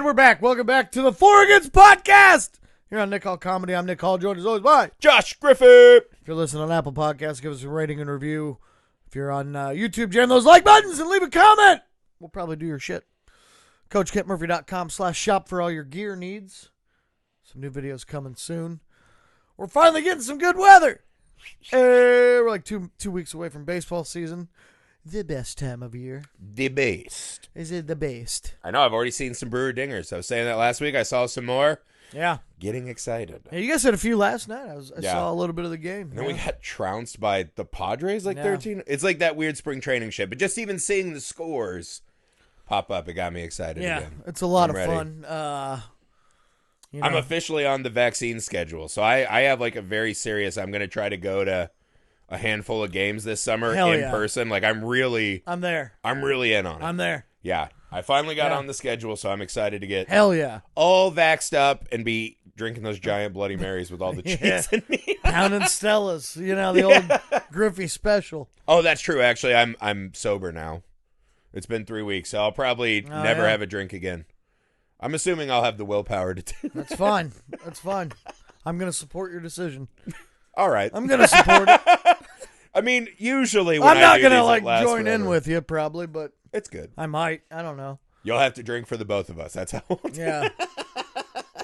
we're back. Welcome back to the For Against Podcast. Here on Nick Hall Comedy, I'm Nick Hall, joined as always by Josh Griffey. If you're listening on Apple Podcasts, give us a rating and review. If you're on YouTube, jam those like buttons and leave a comment. We'll probably do your shit. CoachKentMurphy.com/shop for all your gear needs. Some new videos coming soon. We're finally getting some good weather. Hey, we're like two weeks away from baseball season. The best time of year. The best. Is it the best? I know, I've already seen some Brewer Dingers. I was saying that last week. I saw some more. Yeah. Getting excited. Yeah, you guys had a few last night. I saw a little bit of the game. And then we got trounced by the Padres, 13. It's like that weird spring training shit. But just even seeing the scores pop up, it got me excited again. It's a lot of ready. fun. I'm officially on the vaccine schedule. So I have like a very serious, I'm going to try to go to a handful of games this summer in person. Like I'm there. I'm really in on it. I'm there. Yeah. I finally got on the schedule, so I'm excited to get all vaxxed up and be drinking those giant Bloody Marys with all the cheese in me. Pounding Stellas, the old Griffey special. Oh, that's true. Actually, I'm sober now. It's been 3 weeks, so I'll probably never have a drink again. I'm assuming I'll have the willpower to do That's fine. That's fine. I'm going to support your decision. All right. I'm going to support it. I mean, usually when I'm not going to join in with you probably, but it's good. I might. I don't know. You'll have to drink for the both of us. That's how we'll do it.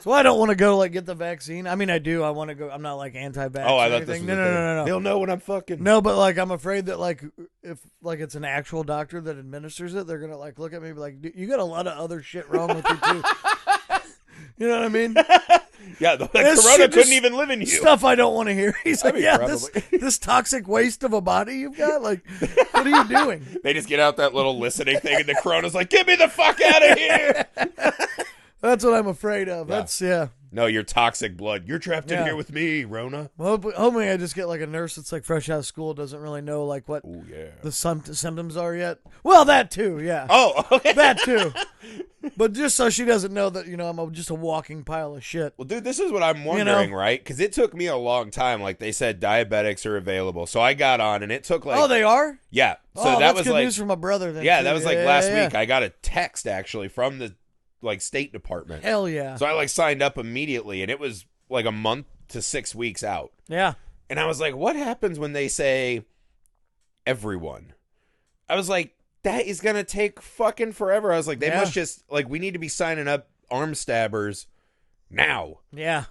So I don't want to go get the vaccine. I mean, I do. I want to go. I'm not anti-vax. Oh, I or thought anything. this was No. They'll know when I'm fucking. No, but I'm afraid that if it's an actual doctor that administers it, they're gonna look at me and be like, you got a lot of other shit wrong with you too. You know what I mean? Yeah, the corona couldn't even live in you. Stuff I don't want to hear. He's like, this toxic waste of a body you've got? What are you doing? They just get out that little listening thing, and the corona's like, get me the fuck out of here. That's what I'm afraid of. Yeah. No, your toxic blood. You're trapped in here with me, Rona. Well, hopefully I just get a nurse that's fresh out of school, doesn't really know what the symptoms are yet. Well, that too, yeah. Oh, okay. That too. But just so she doesn't know that, I'm just a walking pile of shit. Well, dude, this is what I'm wondering, right? Because it took me a long time. Like they said, diabetics are available. So I got on, and it took Oh, they are? Yeah. So that that's was good news from my brother then. Yeah, too. that was last week. I got a text, actually, from the State Department. Hell yeah. So I signed up immediately, and it was a month to 6 weeks out. Yeah. And I was like, what happens when they say everyone? I was like, that is going to take fucking forever. I was like, they must just, we need to be signing up arm stabbers now. Yeah.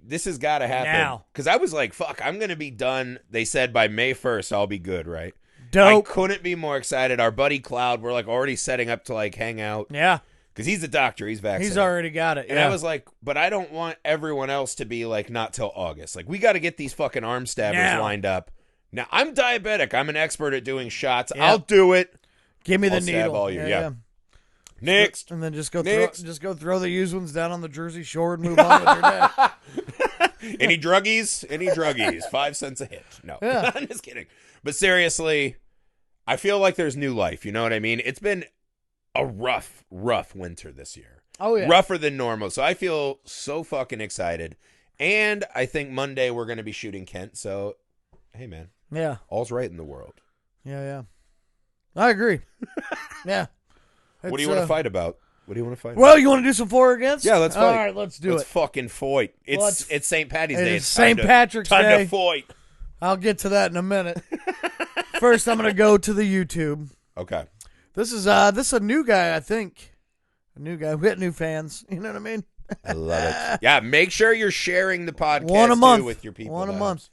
This has got to happen. Now. Because I was like, fuck, I'm going to be done. They said by May 1st, I'll be good, right? Dope. I couldn't be more excited. Our buddy Cloud, we're already setting up to hang out. Yeah. Because he's a doctor. He's vaccinated. He's already got it. And I was like, but I don't want everyone else to be not till August. We got to get these fucking arm stabbers lined up. Now, I'm diabetic. I'm an expert at doing shots. I'll do it. Give me the I'll needle. Stab all you. Yeah. Next. And then just go throw the used ones down on the Jersey Shore and move on with your day. Any druggies? Any druggies? 5 cents a hit. No. Yeah. I'm just kidding. But seriously, I feel like there's new life. You know what I mean? It's been a rough winter this year. Oh, yeah. Rougher than normal. So I feel so fucking excited. And I think Monday we're going to be shooting Kent. So, hey, man. Yeah. All's right in the world. Yeah. I agree. Yeah. What do you want to fight about? Well, you want to do some for or against? Yeah, let's fight. All right, let's do it. Let's fucking fight. It's St. Patty's Day. It's St. Patrick's Day. Time to fight. I'll get to that in a minute. First, I'm going to go to the YouTube. Okay. This is a new guy, I think. A new guy. We got new fans. You know what I mean? I love it. Yeah, make sure you're sharing the podcast One a month. with your people. One a month.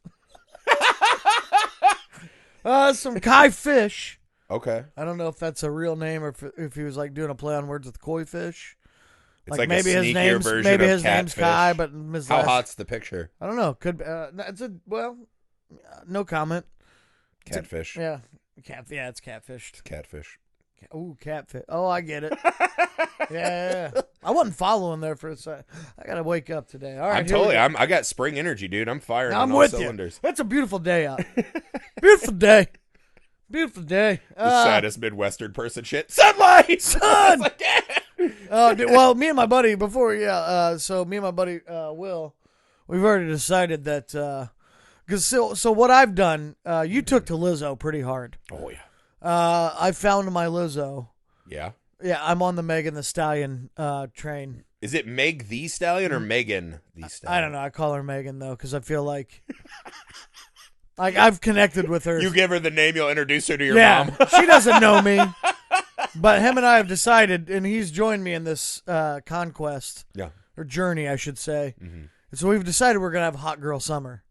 Some Kai Fish. Okay. I don't know if that's a real name or if he was doing a play on words with koi fish. It's maybe a his sneakier version maybe of his name's catfish. Kai, but how hot's the picture? I don't know. Could be, no comment. Catfish. Yeah, it's catfish. It's catfish. Ooh, catfish. Oh, I get it. Yeah. I wasn't following there for a second. I gotta wake up today. All right, I got spring energy, dude. I'm firing on all with cylinders. You. It's a beautiful day out. Beautiful day. Beautiful day. The saddest Midwestern person shit. Sunlight! Sun! Well, me and my buddy, so me and my buddy, Will, we've already decided that, so what I've done, you took to Lizzo pretty hard. Oh, yeah. I found my Lizzo. Yeah? Yeah, I'm on the Megan Thee Stallion train. Is it Meg the Stallion or Megan the Stallion? I don't know. I call her Megan though because I feel like I've connected with her. You give her the name, you'll introduce her to your yeah, mom. She doesn't know me, but him and I have decided, and he's joined me in this conquest. Yeah. Or journey, I should say. Mm-hmm. And so we've decided we're gonna have hot girl summer.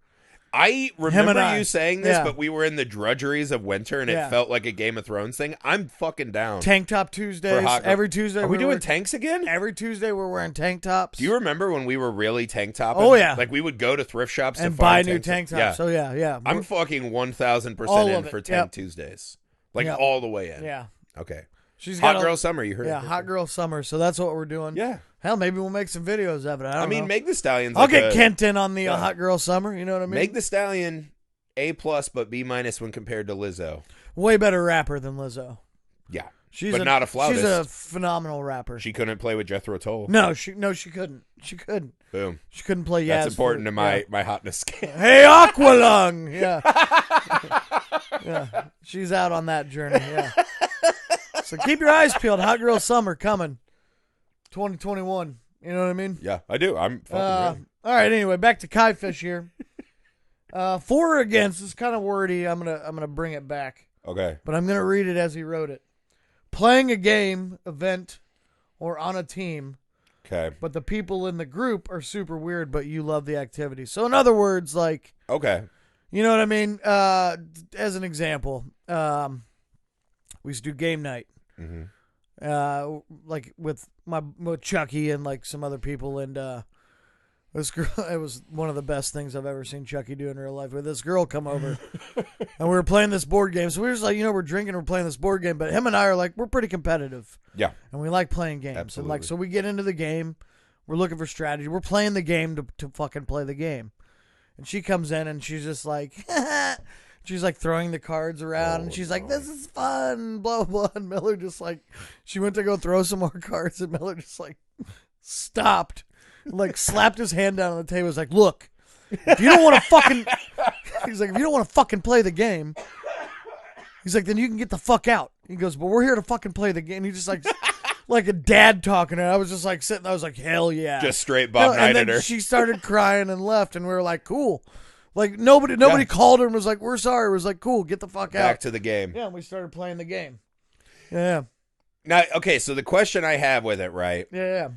I remember you saying this, but we were in the drudgeries of winter, and it felt like a Game of Thrones thing. I'm fucking down. Tank top Tuesdays. Every Tuesday. Are we doing tanks again? Every Tuesday we're wearing tank tops. Do you remember when we were really tank topping? Oh, yeah. Like, we would go to thrift shops and to buy find new tank tops. Yeah. So, yeah. I'm fucking 1,000% in for Tank Tuesdays. Like, all the way in. Yeah. Okay. She's Hot Girl Summer, you heard it. Yeah, Hot Girl Summer. So that's what we're doing. Yeah. Hell, maybe we'll make some videos of it. I mean, Meg the Stallion's I'll get Kent in on the Hot Girl Summer. You know what I mean? Meg the Stallion, A+, but B- when compared to Lizzo. Way better rapper than Lizzo. Yeah. She's not a flautist. She's a phenomenal rapper. She couldn't play with Jethro Tull. No, she couldn't. She couldn't. Boom. She couldn't play Yaz. That's important to my hotness scale. Hey, Aqualung. Yeah. Yeah. She's out on that journey. Yeah. So keep your eyes peeled. Hot Girl Summer coming. 2021. You know what I mean? Yeah, I do. I'm fucking ready. All right, anyway, back to Kai Fish here. For or against is kind of wordy. I'm gonna bring it back. Okay. But I'm gonna read it as he wrote it. Playing a game, event, or on a team. Okay. But the people in the group are super weird, but you love the activity. So in other words, like, okay, you know what I mean? As an example, we used to do game night. Mm-hmm. Like with Chucky and like some other people, and this girl, it was one of the best things I've ever seen Chucky do in real life. With this girl come over, and we were playing this board game. So we were just like, we're drinking, we're playing this board game. But him and I are like, we're pretty competitive. Yeah, and we like playing games. Absolutely. And like, so we get into the game. We're looking for strategy. We're playing the game to fucking play the game. And she comes in and she's just like, she's like throwing the cards around, and she's like, this is fun, blah, blah, blah. And Miller just like, she went to go throw some more cards, and Miller just like stopped, like slapped his hand down on the table. Was like, look, if you don't want to fucking, he's like, if you don't want to fucking play the game, he's like, then you can get the fuck out. He goes, but we're here to fucking play the game. He just like a dad talking, and I was just like sitting. I was like, hell yeah, just straight Bob Knight at her. She started crying and left, and we were like, cool. Like nobody called her and was like, we're sorry. It was like, cool, get the fuck out. Back to the game. Yeah, and we started playing the game. Yeah. Now, okay, so the question I have with it, right? Yeah.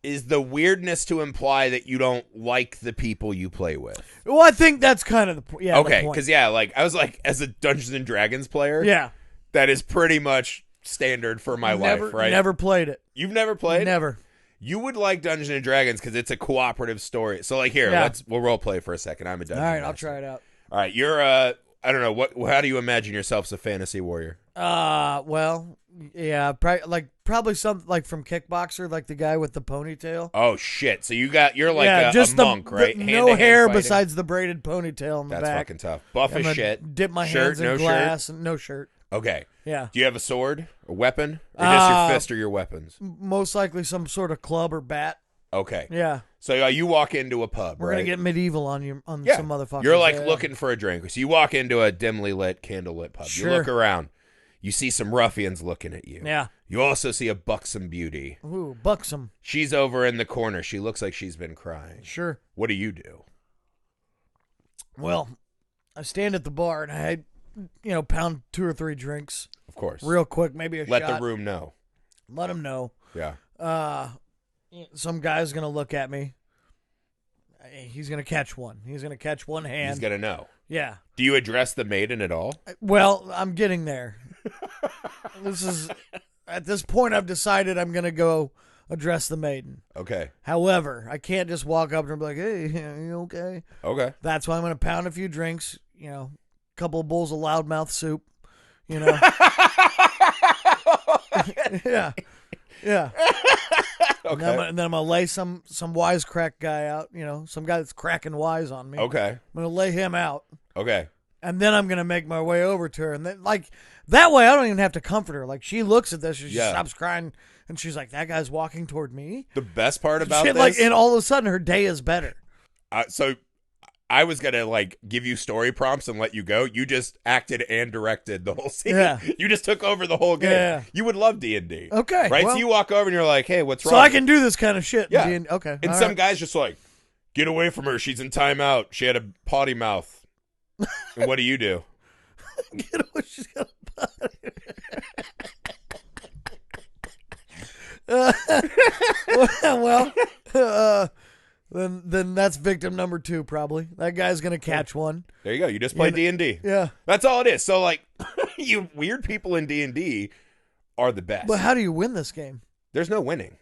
Is the weirdness to imply that you don't like the people you play with? Well, I think that's kind of the point. Yeah. Okay, because like I was like, as a Dungeons and Dragons player, yeah, that is pretty much standard for my life, right? Never played it. You've never played? Never. You would like Dungeons and Dragons because it's a cooperative story. So like here, we'll role play for a second. I'm a dungeon. All right, I'll try it out. All right, you're I don't know how do you imagine yourself as a fantasy warrior? Well, yeah, probably some like from Kickboxer, like the guy with the ponytail. Oh shit! So you're like a monk, right? No hair besides the braided ponytail in the back. That's fucking tough. Buff as shit. Dip my hands in glass and no shirt. Okay. Yeah. Do you have a sword, a weapon, or just your fist or your weapons? Most likely some sort of club or bat. Okay. Yeah. So you walk into a pub, We're gonna get medieval on some motherfuckers. You're like looking for a drink. So you walk into a dimly lit, candlelit pub. Sure. You look around. You see some ruffians looking at you. Yeah. You also see a buxom beauty. Ooh, buxom. She's over in the corner. She looks like she's been crying. Sure. What do you do? Well, I stand at the bar and I, pound 2 or 3 drinks. Of course. Real quick, maybe a shot. Let the room know. Let them know. Yeah. Some guy's going to look at me. He's going to catch one. He's going to catch one hand. He's going to know. Yeah. Do you address the maiden at all? Well, I'm getting there. At this point, I've decided I'm going to go address the maiden. Okay. However, I can't just walk up to her and be like, hey, are you okay? Okay. That's why I'm going to pound a few drinks, a couple of bowls of loudmouth soup, Yeah. Yeah. Okay. And then I'm going to lay some wisecrack guy out, some guy that's cracking wise on me. Okay. I'm going to lay him out. Okay. And then I'm going to make my way over to her. And then, that way I don't even have to comfort her. Like, she looks at this, she stops crying, and she's like, that guy's walking toward me? The best part about this... and all of a sudden, her day is better. So, I was gonna like give you story prompts and let you go. You just acted and directed the whole scene. Yeah. You just took over the whole game. Yeah. You would love D&D. Okay, right? well- So you walk over and you're like, "Hey, what's wrong?" So I can do this kind of shit. Yeah. Okay. And all some right. guy's just like, "Get away from her. She's in timeout. She had a potty mouth." And what do you do? Get away, she's got a well, then that's victim number 2 probably. That guy's gonna catch one. There you go. You just play D&D. Yeah. That's all it is. So like, you weird people in D&D are the best. But how do you win this game? There's no winning.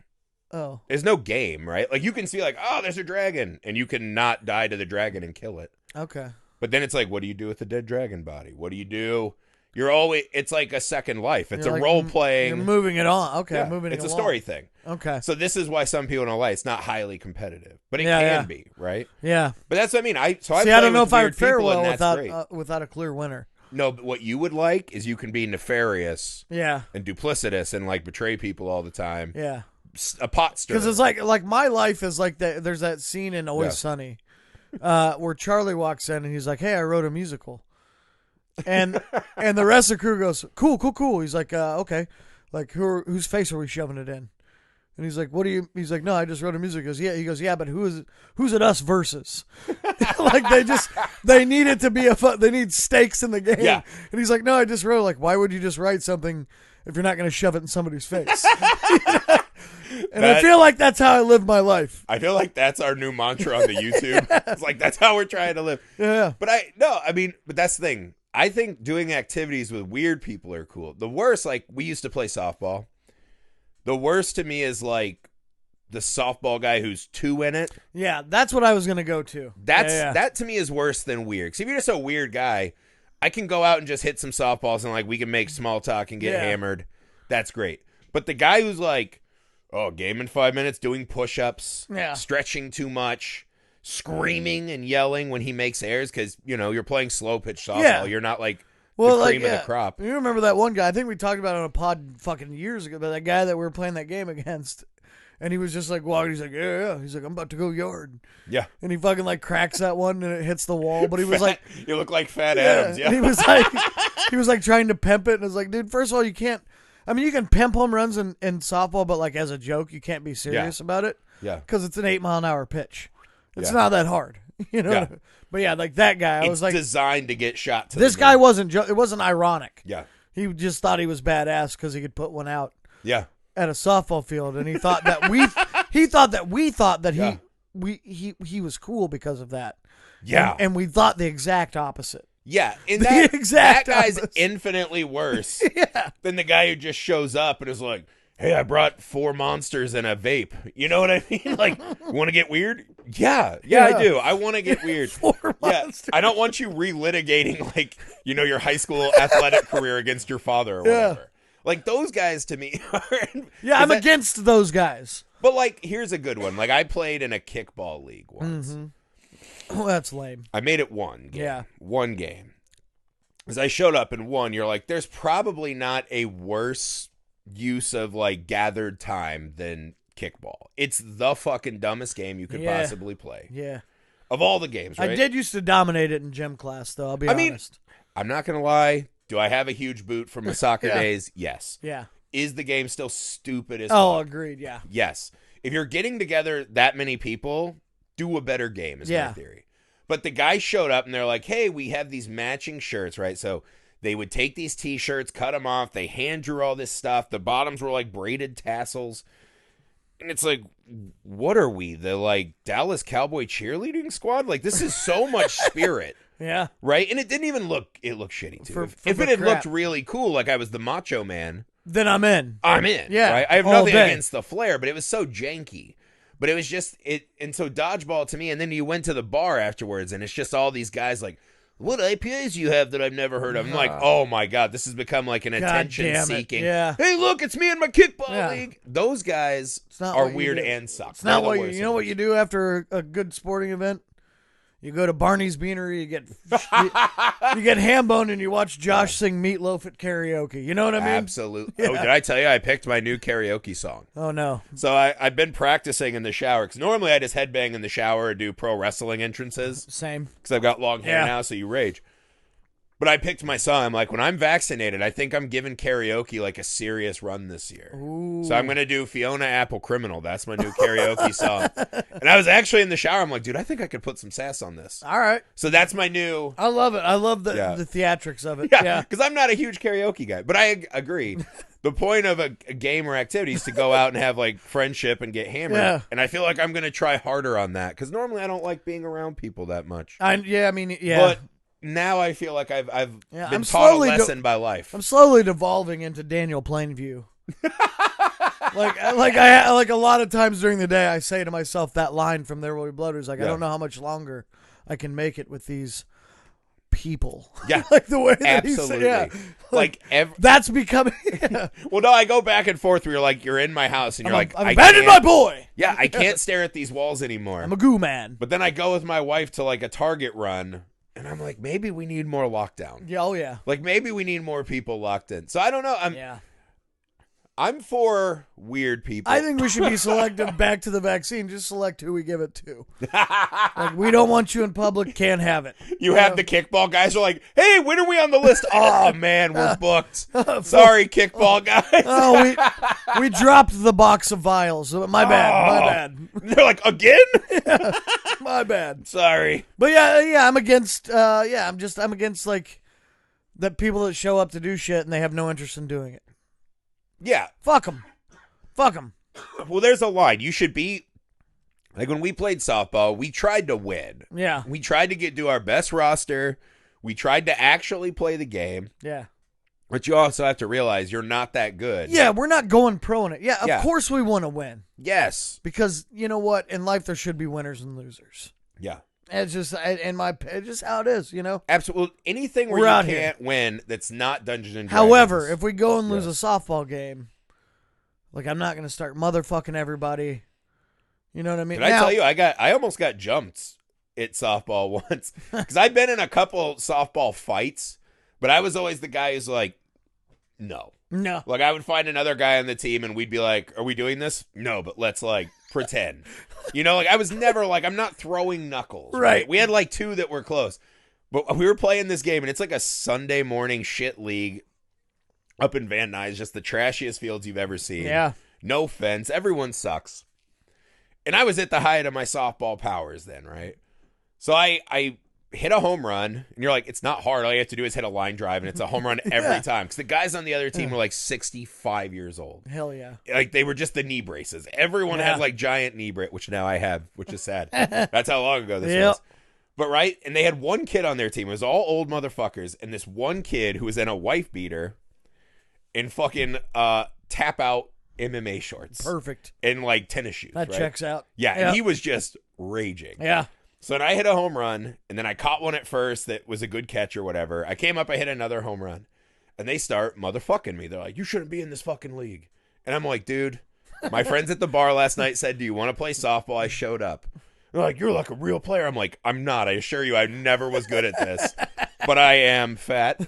Oh. There's no game, right? Like you can see like, oh, there's a dragon, and you can not die to the dragon and kill it. Okay. But then it's like, what do you do with the dead dragon body? What do you do? You're always, it's like a second life. It's You're a like, role playing. You're moving it on. Okay, Yeah, moving it it's a along. story thing. Okay. So this is why some people don't like. It's not highly competitive, but it Yeah, can yeah. be, right? Yeah. But that's what I mean. I See, I don't know if I would fare people, well and that's great. without a clear winner. No, but what you would like is you can be nefarious Yeah. and duplicitous and like betray people all the time. Yeah. A pot stirrer. Because it's like my life is like that. There's that scene in Always Yeah. Sunny, where Charlie walks in and he's like, "Hey, I wrote a musical," and the rest of the crew goes, "Cool." He's like, "Okay, like whose face are we shoving it in?" And he's like, "What do you?" He's like, "No, I just wrote a musical." He goes, "Yeah." He goes, "Yeah, but who's it us versus?" Like they need it to be they need stakes in the game. Yeah. And he's like, "No, I just wrote." Like, why would you just write something if you're not going to shove it in somebody's face? And I feel like that's how I live my life. I feel like that's our new mantra on the YouTube. It's like that's how we're trying to live. Yeah. But that's the thing. I think doing activities with weird people are cool. The worst, like we used to play softball. The worst to me is like the softball guy who's 2 in it. Yeah, that's what I was gonna go to. That to me is worse than weird. Because if you're just a weird guy, I can go out and just hit some softballs and like we can make small talk and get hammered. That's great. But the guy who's like, oh, game in 5 minutes, doing push-ups, stretching too much, screaming and yelling when he makes errors because, you know, you're playing slow-pitch softball. Yeah. You're not like the cream of the crop. You remember that one guy? I think we talked about it on a pod fucking years ago, but that guy that we were playing that game against, and he was just like walking. He's like, yeah. He's like, I'm about to go yard. Yeah. And he fucking like cracks that one and it hits the wall. But he was like, you look like Fat Adams. Yeah. And he was like trying to pimp it, and it's like, dude, first of all, you can't. I mean, you can pimp home runs in softball, but like as a joke, you can't be serious about it. Yeah. Because it's an 8-mile-an-hour pitch. It's not that hard, you know. Yeah. But yeah, like that guy, I was like, designed to get shot. This guy wasn't. It wasn't ironic. Yeah. He just thought he was badass because he could put one out. Yeah. At a softball field, and he thought that we thought that he was cool because of that. Yeah. And we thought the exact opposite. Yeah, and that guy's infinitely worse than the guy who just shows up and is like, hey, I brought 4 monsters and a vape. You know what I mean? Like, you want to get weird? Yeah, I do. I want to get weird. 4 monsters. I don't want you relitigating, like, you know, your high school athletic career against your father or whatever. Like, those guys to me are... Yeah, I'm against those guys. But, like, here's a good one. Like, I played in a kickball league once. Mm-hmm. Oh, that's lame. I made it one game. Yeah. One game. As I showed up and won, you're like, there's probably not a worse use of, like, gathered time than kickball. It's the fucking dumbest game you could possibly play. Yeah. Of all the games, right? I did used to dominate it in gym class, though, I'll be honest. I'm not going to lie. Do I have a huge boot from my soccer days? Yes. Yeah. Is the game still stupid as fuck? Agreed, yeah. Yes. If you're getting together that many people, do a better game is my theory. But the guy showed up and they're like, hey, we have these matching shirts, right? So they would take these T-shirts, cut them off. They hand drew all this stuff. The bottoms were like braided tassels. And it's like, what are we? The like Dallas Cowboy cheerleading squad? Like this is so much spirit. Yeah. Right? And it didn't even look, it looked shitty too. If it had looked really cool, like I was the Macho Man. Then I'm in. I'm in. Yeah. Right? I have nothing against the flair, but it was so janky. But it was just it, and so dodgeball to me. And then you went to the bar afterwards, and it's just all these guys like, "What IPAs you have that I've never heard of?" I'm like, "Oh my god, this has become like an attention-seeking." Yeah. Hey, look, it's me and my kickball league. Those guys are weird and suck. It's not what you know. What you do after a good sporting event? You go to Barney's Beanery, you get ham bone, and you watch Josh sing Meatloaf at karaoke. You know what I mean? Absolutely. Yeah. Oh, did I tell you I picked my new karaoke song? Oh, no. So I've been practicing in the shower, because normally I just headbang in the shower and do pro wrestling entrances. Same. Because I've got long hair now, so you rage. But I picked my song. I'm like, when I'm vaccinated, I think I'm giving karaoke like a serious run this year. Ooh. So I'm going to do Fiona Apple Criminal. That's my new karaoke song. And I was actually in the shower. I'm like, dude, I think I could put some sass on this. All right. So that's my new... I love it. I love the theatrics of it. Yeah, because I'm not a huge karaoke guy. But I agree. The point of a game or activity is to go out and have like friendship and get hammered. Yeah. And I feel like I'm going to try harder on that, because normally I don't like being around people that much. But now I feel like I've been I'm taught a lesson by life. I'm slowly devolving into Daniel Plainview. like a lot of times during the day, I say to myself that line from There Will Be Blood. Like, I don't know how much longer I can make it with these people. Yeah, like the way that absolutely. That's becoming. Well, no, I go back and forth. Where you're in my house, and I've abandoned my boy. Yeah, I can't stare at these walls anymore. I'm a goo man. But then I go with my wife to like a Target run. And I'm like, maybe we need more lockdown. Yeah, oh yeah. Like, maybe we need more people locked in. So I don't know. I'm for weird people. I think we should be selective back to the vaccine. Just select who we give it to. Like, we don't want you in public. Can't have it. You have the kickball guys are like, hey, when are we on the list? Oh, man, we're booked. Sorry, kickball guys. Oh, we dropped the box of vials. My bad. They're like, again? Yeah, my bad. Sorry. But yeah, I'm against, I'm against, like, the people that show up to do shit and they have no interest in doing it. Yeah. Fuck them. Well, there's a line. You should be, like, when we played softball, we tried to win. Yeah. We tried to do our best roster. We tried to actually play the game. Yeah. But you also have to realize you're not that good. Yeah, we're not going pro in it. Yeah, of course we want to win. Yes. Because, you know what? In life, there should be winners and losers. Yeah. It's just it's just how it is, you know? Absolutely. Anything where you can't win that's not Dungeons and Dragons. However, if we go and lose a softball game, like, I'm not going to start motherfucking everybody. You know what I mean? Can I tell you, I almost got jumped at softball once. Because I've been in a couple softball fights, but I was always the guy who's like, no. Like, I would find another guy on the team and we'd be like, are we doing this? No, but let's, like, pretend. You know, like, I was never like, I'm not throwing knuckles. Right. We had like two that were close. But we were playing this game, and it's like a Sunday morning shit league up in Van Nuys, just the trashiest fields you've ever seen. Yeah. No fence. Everyone sucks. And I was at the height of my softball powers then, right? So I hit a home run, and you're like, it's not hard. All you have to do is hit a line drive, and it's a home run every time. Because the guys on the other team were like 65 years old. Hell yeah. Like, they were just the knee braces. Everyone had like giant knee braces, which now I have, which is sad. That's how long ago this was. But right, and they had one kid on their team. It was all old motherfuckers, and this one kid who was in a wife beater and fucking tap out MMA shorts. Perfect. And like tennis shoes. That checks out. Yeah, and he was just raging. Yeah. So then I hit a home run, and then I caught one at first that was a good catch or whatever. I came up, I hit another home run, and they start motherfucking me. They're like, you shouldn't be in this fucking league. And I'm like, dude, my friends at the bar last night said, do you want to play softball? I showed up. They're like, you're like a real player. I'm like, I'm not. I assure you, I never was good at this. But I am fat,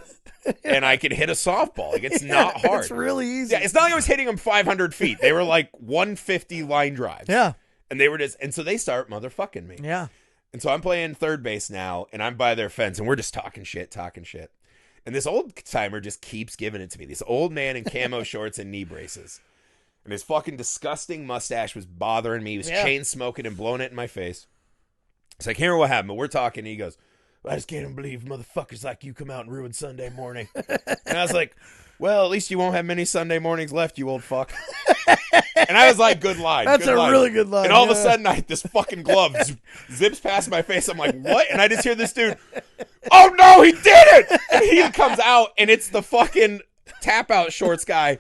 and I can hit a softball. Like, it's not hard. It's really easy. Yeah, it's not like I was hitting them 500 feet. They were like 150 line drives. Yeah. And they were just, and so they start motherfucking me. Yeah. And so I'm playing third base now, and I'm by their fence, and we're just talking shit. And this old timer just keeps giving it to me. This old man in camo shorts and knee braces. And his fucking disgusting mustache was bothering me. He was chain smoking and blowing it in my face. It's like, hear what happened, but we're talking, and he goes, I just can't believe motherfuckers like you come out and ruin Sunday morning. And I was like, well, at least you won't have many Sunday mornings left, you old fuck. And I was like, good line. That's a really good line. And all of a sudden, this fucking glove zips past my face. I'm like, what? And I just hear this dude, oh no, he did it! And he comes out, and it's the fucking tap out shorts guy.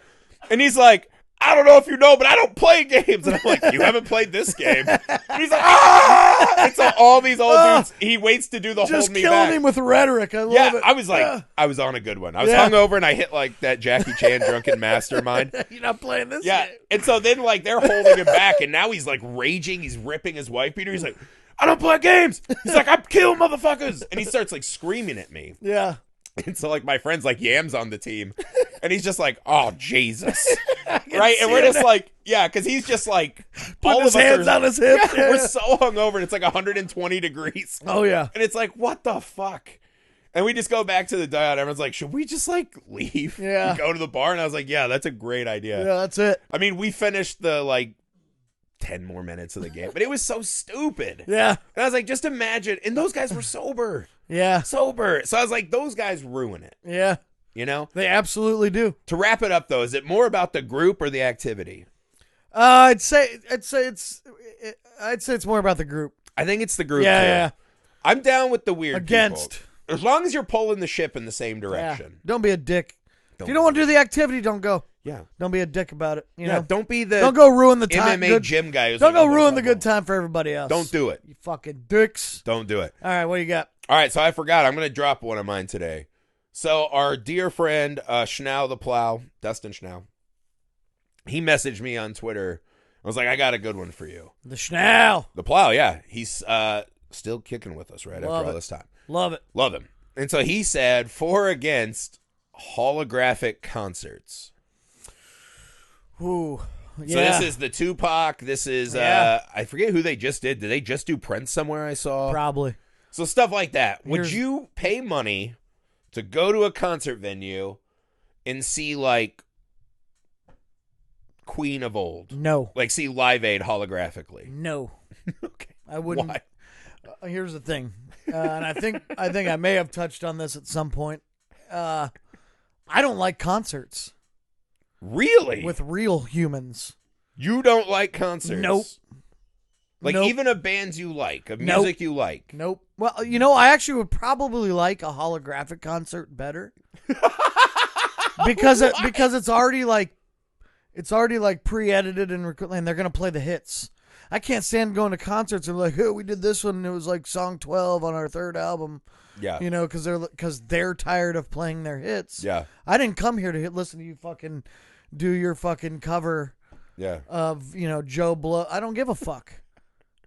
And he's like, I don't know if you know, but I don't play games. And I'm like, you haven't played this game. And he's like, ah! And so all these old dudes, he waits to do the hold me back. Just killing him with rhetoric. I love it. I was like, I was on a good one. I was hungover, and I hit like that Jackie Chan drunken mastermind. You're not playing this game. And so then like they're holding him back, and now he's like raging. He's ripping his wife beater. He's like, I don't play games. He's like, I kill motherfuckers. And he starts like screaming at me. Yeah. And so like my friend's like, Yam's on the team. And he's just like, oh, Jesus. Right? And we're just like, yeah, because he's just like, putting his hands on his hips. Yeah, we're so hungover and it's like 120 degrees. Oh, yeah. And it's like, what the fuck? And we just go back to the dugout. Everyone's like, should we just like leave? Yeah. And go to the bar? And I was like, yeah, that's a great idea. Yeah, that's it. I mean, we finished the like 10 more minutes of the game, but it was so stupid. Yeah. And I was like, just imagine. And those guys were sober. Yeah. Sober. So I was like, those guys ruin it. Yeah. You know? They absolutely do. To wrap it up, though, is it more about the group or the activity? I'd say it's more about the group. I think it's the group, Yeah, too. yeah. I'm down with the weird Against. people. As long as you're pulling the ship in the same Yeah. direction. Don't be a dick. If you don't want to do the activity, don't go. Yeah. Don't be a dick about it. You Yeah, know? don't be the Don't go ruin the time. MMA gym guy. Who's Don't like, go "Oh, ruin the fuck good time for everybody else. Don't do it. You fucking dicks. Don't do it. All right, what do you got? All right, so I forgot. I'm going to drop one of mine today. So our dear friend, Schnau the Plow, Dustin Schnau, he messaged me on Twitter. I was like, I got a good one for you. The Schnau. The Plow, yeah. He's still kicking with us right Love after all it. this time. Love it. Love him. And so he said, for or against holographic concerts. Ooh. Yeah. So this is the Tupac. This is, I forget who they just did. Did they just do Prince somewhere I saw? Probably. So stuff like that. Would Here's- you pay money to go to a concert venue and see, like, Queen of Old? No. Like, see Live Aid holographically? No. Okay. I wouldn't. Why? Here's the thing, and I think I may have touched on this at some point. I don't like concerts Really? with real humans. You don't like concerts? Nope. Like, Nope. even of bands you like, of Nope. music you like? Nope. Well, you know, I actually would probably like a holographic concert better because it's already like pre-edited and they're gonna play the hits. I can't stand going to concerts and like, oh, we did this one and it was like song 12 on our third album. Yeah. You know, because they're tired of playing their hits. Yeah. I didn't come here to listen to you fucking do your fucking cover Yeah. of, you know, Joe Blow. I don't give a fuck.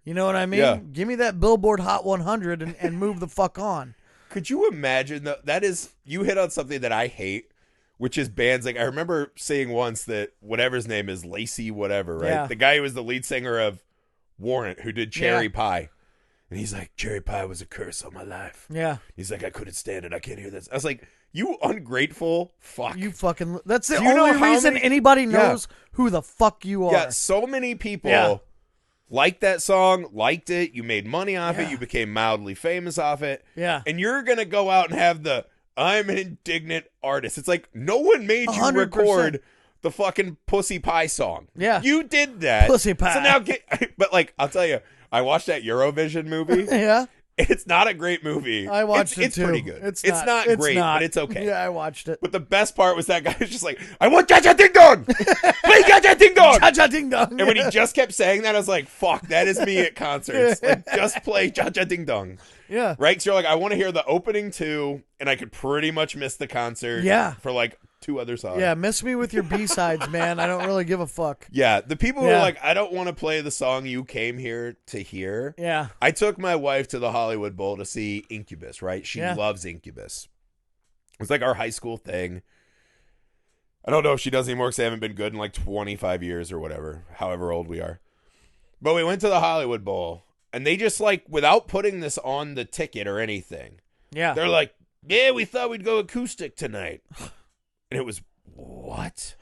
You know what I mean? Yeah. Give me that Billboard Hot 100 and move the fuck on. Could you imagine that is, you hit on something that I hate, which is bands. Like, I remember seeing once that whatever his name is, Lacey whatever, right? Yeah. The guy who was the lead singer of Warrant, who did Cherry Yeah. Pie. And he's like, Cherry Pie was a curse on my life. Yeah. He's like, I couldn't stand it. I can't hear this. I was like, you ungrateful fuck. You fucking. That's the Do you know only how reason many- anybody knows who the fuck you are. Yeah, so many people Yeah. liked that song, liked it. You made money off Yeah. it. You became mildly famous off it. Yeah. And you're going to go out and have the, I'm an indignant artist. It's like, no one made you 100%. record the fucking Pussy Pie song. Yeah. You did that. Pussy Pie. So now but like, I'll tell you, I watched that Eurovision movie. Yeah. It's not a great movie. I watched it's it too. pretty good. It's not great, but it's okay. Yeah, I watched it. But the best part was that guy was just like, I want Cha Cha Ding Dong! Play Cha Cha Ding Dong! Cha cha ding dong. And when he just kept saying that, I was like, fuck, that is me at concerts. Like, just play Cha Cha Ding Dong. Yeah. Right? So you're like, I want to hear the opening two, and I could pretty much miss the concert Yeah. for like two other songs. Yeah, miss me with your B-sides, man. I don't really give a fuck. Yeah. The people who Yeah. are like, I don't want to play the song you came here to hear. Yeah. I took my wife to the Hollywood Bowl to see Incubus, right? She Yeah. loves Incubus. It's like our high school thing. I don't know if she does anymore because they haven't been good in like 25 years or whatever, however old we are. But we went to the Hollywood Bowl, and they just like, without putting this on the ticket or anything, Yeah. they're like, yeah, we thought we'd go acoustic tonight. And it was, what?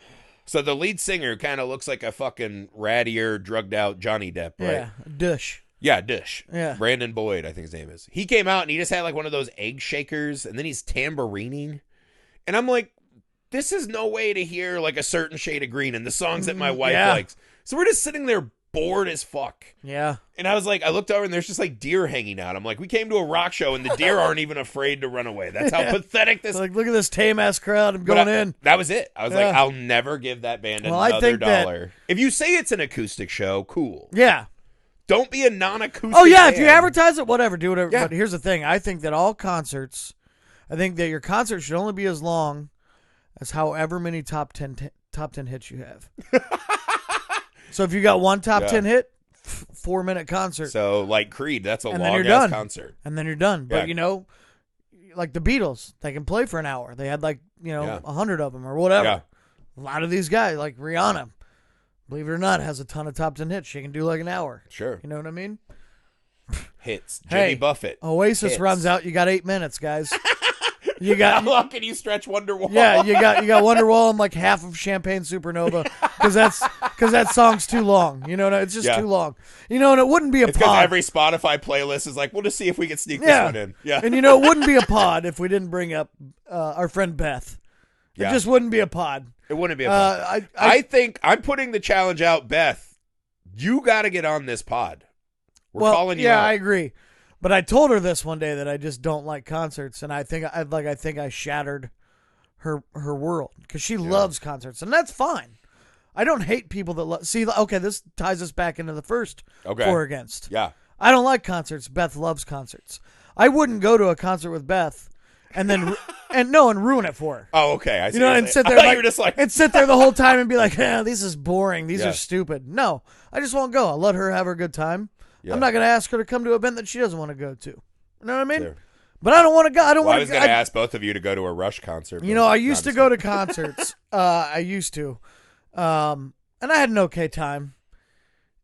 So the lead singer kind of looks like a fucking rattier, drugged out Johnny Depp, right? Yeah. Dush. Yeah, Dish. Yeah. Brandon Boyd, I think his name is. He came out and he just had like one of those egg shakers, and then he's tamborining. And I'm like, this is no way to hear like a certain shade of green and the songs that my wife Yeah. likes. So we're just sitting there bored as fuck. Yeah. And I was like, I looked over and there's just like deer hanging out. I'm like, we came to a rock show and the deer aren't even afraid to run away. That's how pathetic this It's like, look at this tame ass crowd. I'm but going I- in. That was it. I was like, Yeah. I'll never give that band Well, I another think that- dollar. If you say it's an acoustic show, cool. Yeah. Don't be a non-acoustic Oh, yeah. band. If you advertise it, whatever. Do whatever. Yeah. But here's the thing. I think that all concerts, I think that your concert should only be as long as however many top 10 hits you have. So if you got one top Yeah. 10 hit, 4-minute concert. So, like Creed, that's a And then you're long-ass done. concert. And then you're done. But, Yeah. Like the Beatles, they can play for an hour. They had 100 of them or whatever. Yeah. A lot of these guys, like Rihanna, believe it or not, has a ton of top 10 hits. She can do like an hour. Sure. You know what I mean? Hits. Jimmy Buffett. Oasis Hits. runs out. You got 8 minutes, guys. How long can you stretch Wonderwall? Yeah, you got Wonderwall and like half of Champagne Supernova because that song's too long. It's just too long. And it wouldn't be a It's because pod. every Spotify playlist is like, we'll just see if we can sneak this one in. Yeah. And it wouldn't be a pod if we didn't bring up our friend Beth. It just wouldn't be a pod. It wouldn't be a pod. I think I'm putting the challenge out, Beth. You got to get on this pod. We're calling you out. I agree. But I told her this one day that I just don't like concerts, and I think I shattered her world because she loves concerts, and that's fine. I don't hate people that love. See, okay, this ties us back into the first for or against. Yeah, I don't like concerts. Beth loves concerts. I wouldn't go to a concert with Beth, and then and ruin it for her. Oh, okay. I see. And sit there and sit there the whole time and be like, this is boring. These are stupid. No, I just won't go. I'll let her have her good time. Yeah. I'm not going to ask her to come to an event that she doesn't want to go to. You know what I mean? Sure. But I don't want to go. I was going to ask both of you to go to a Rush concert. I used to go to concerts. I used to. And I had an okay time.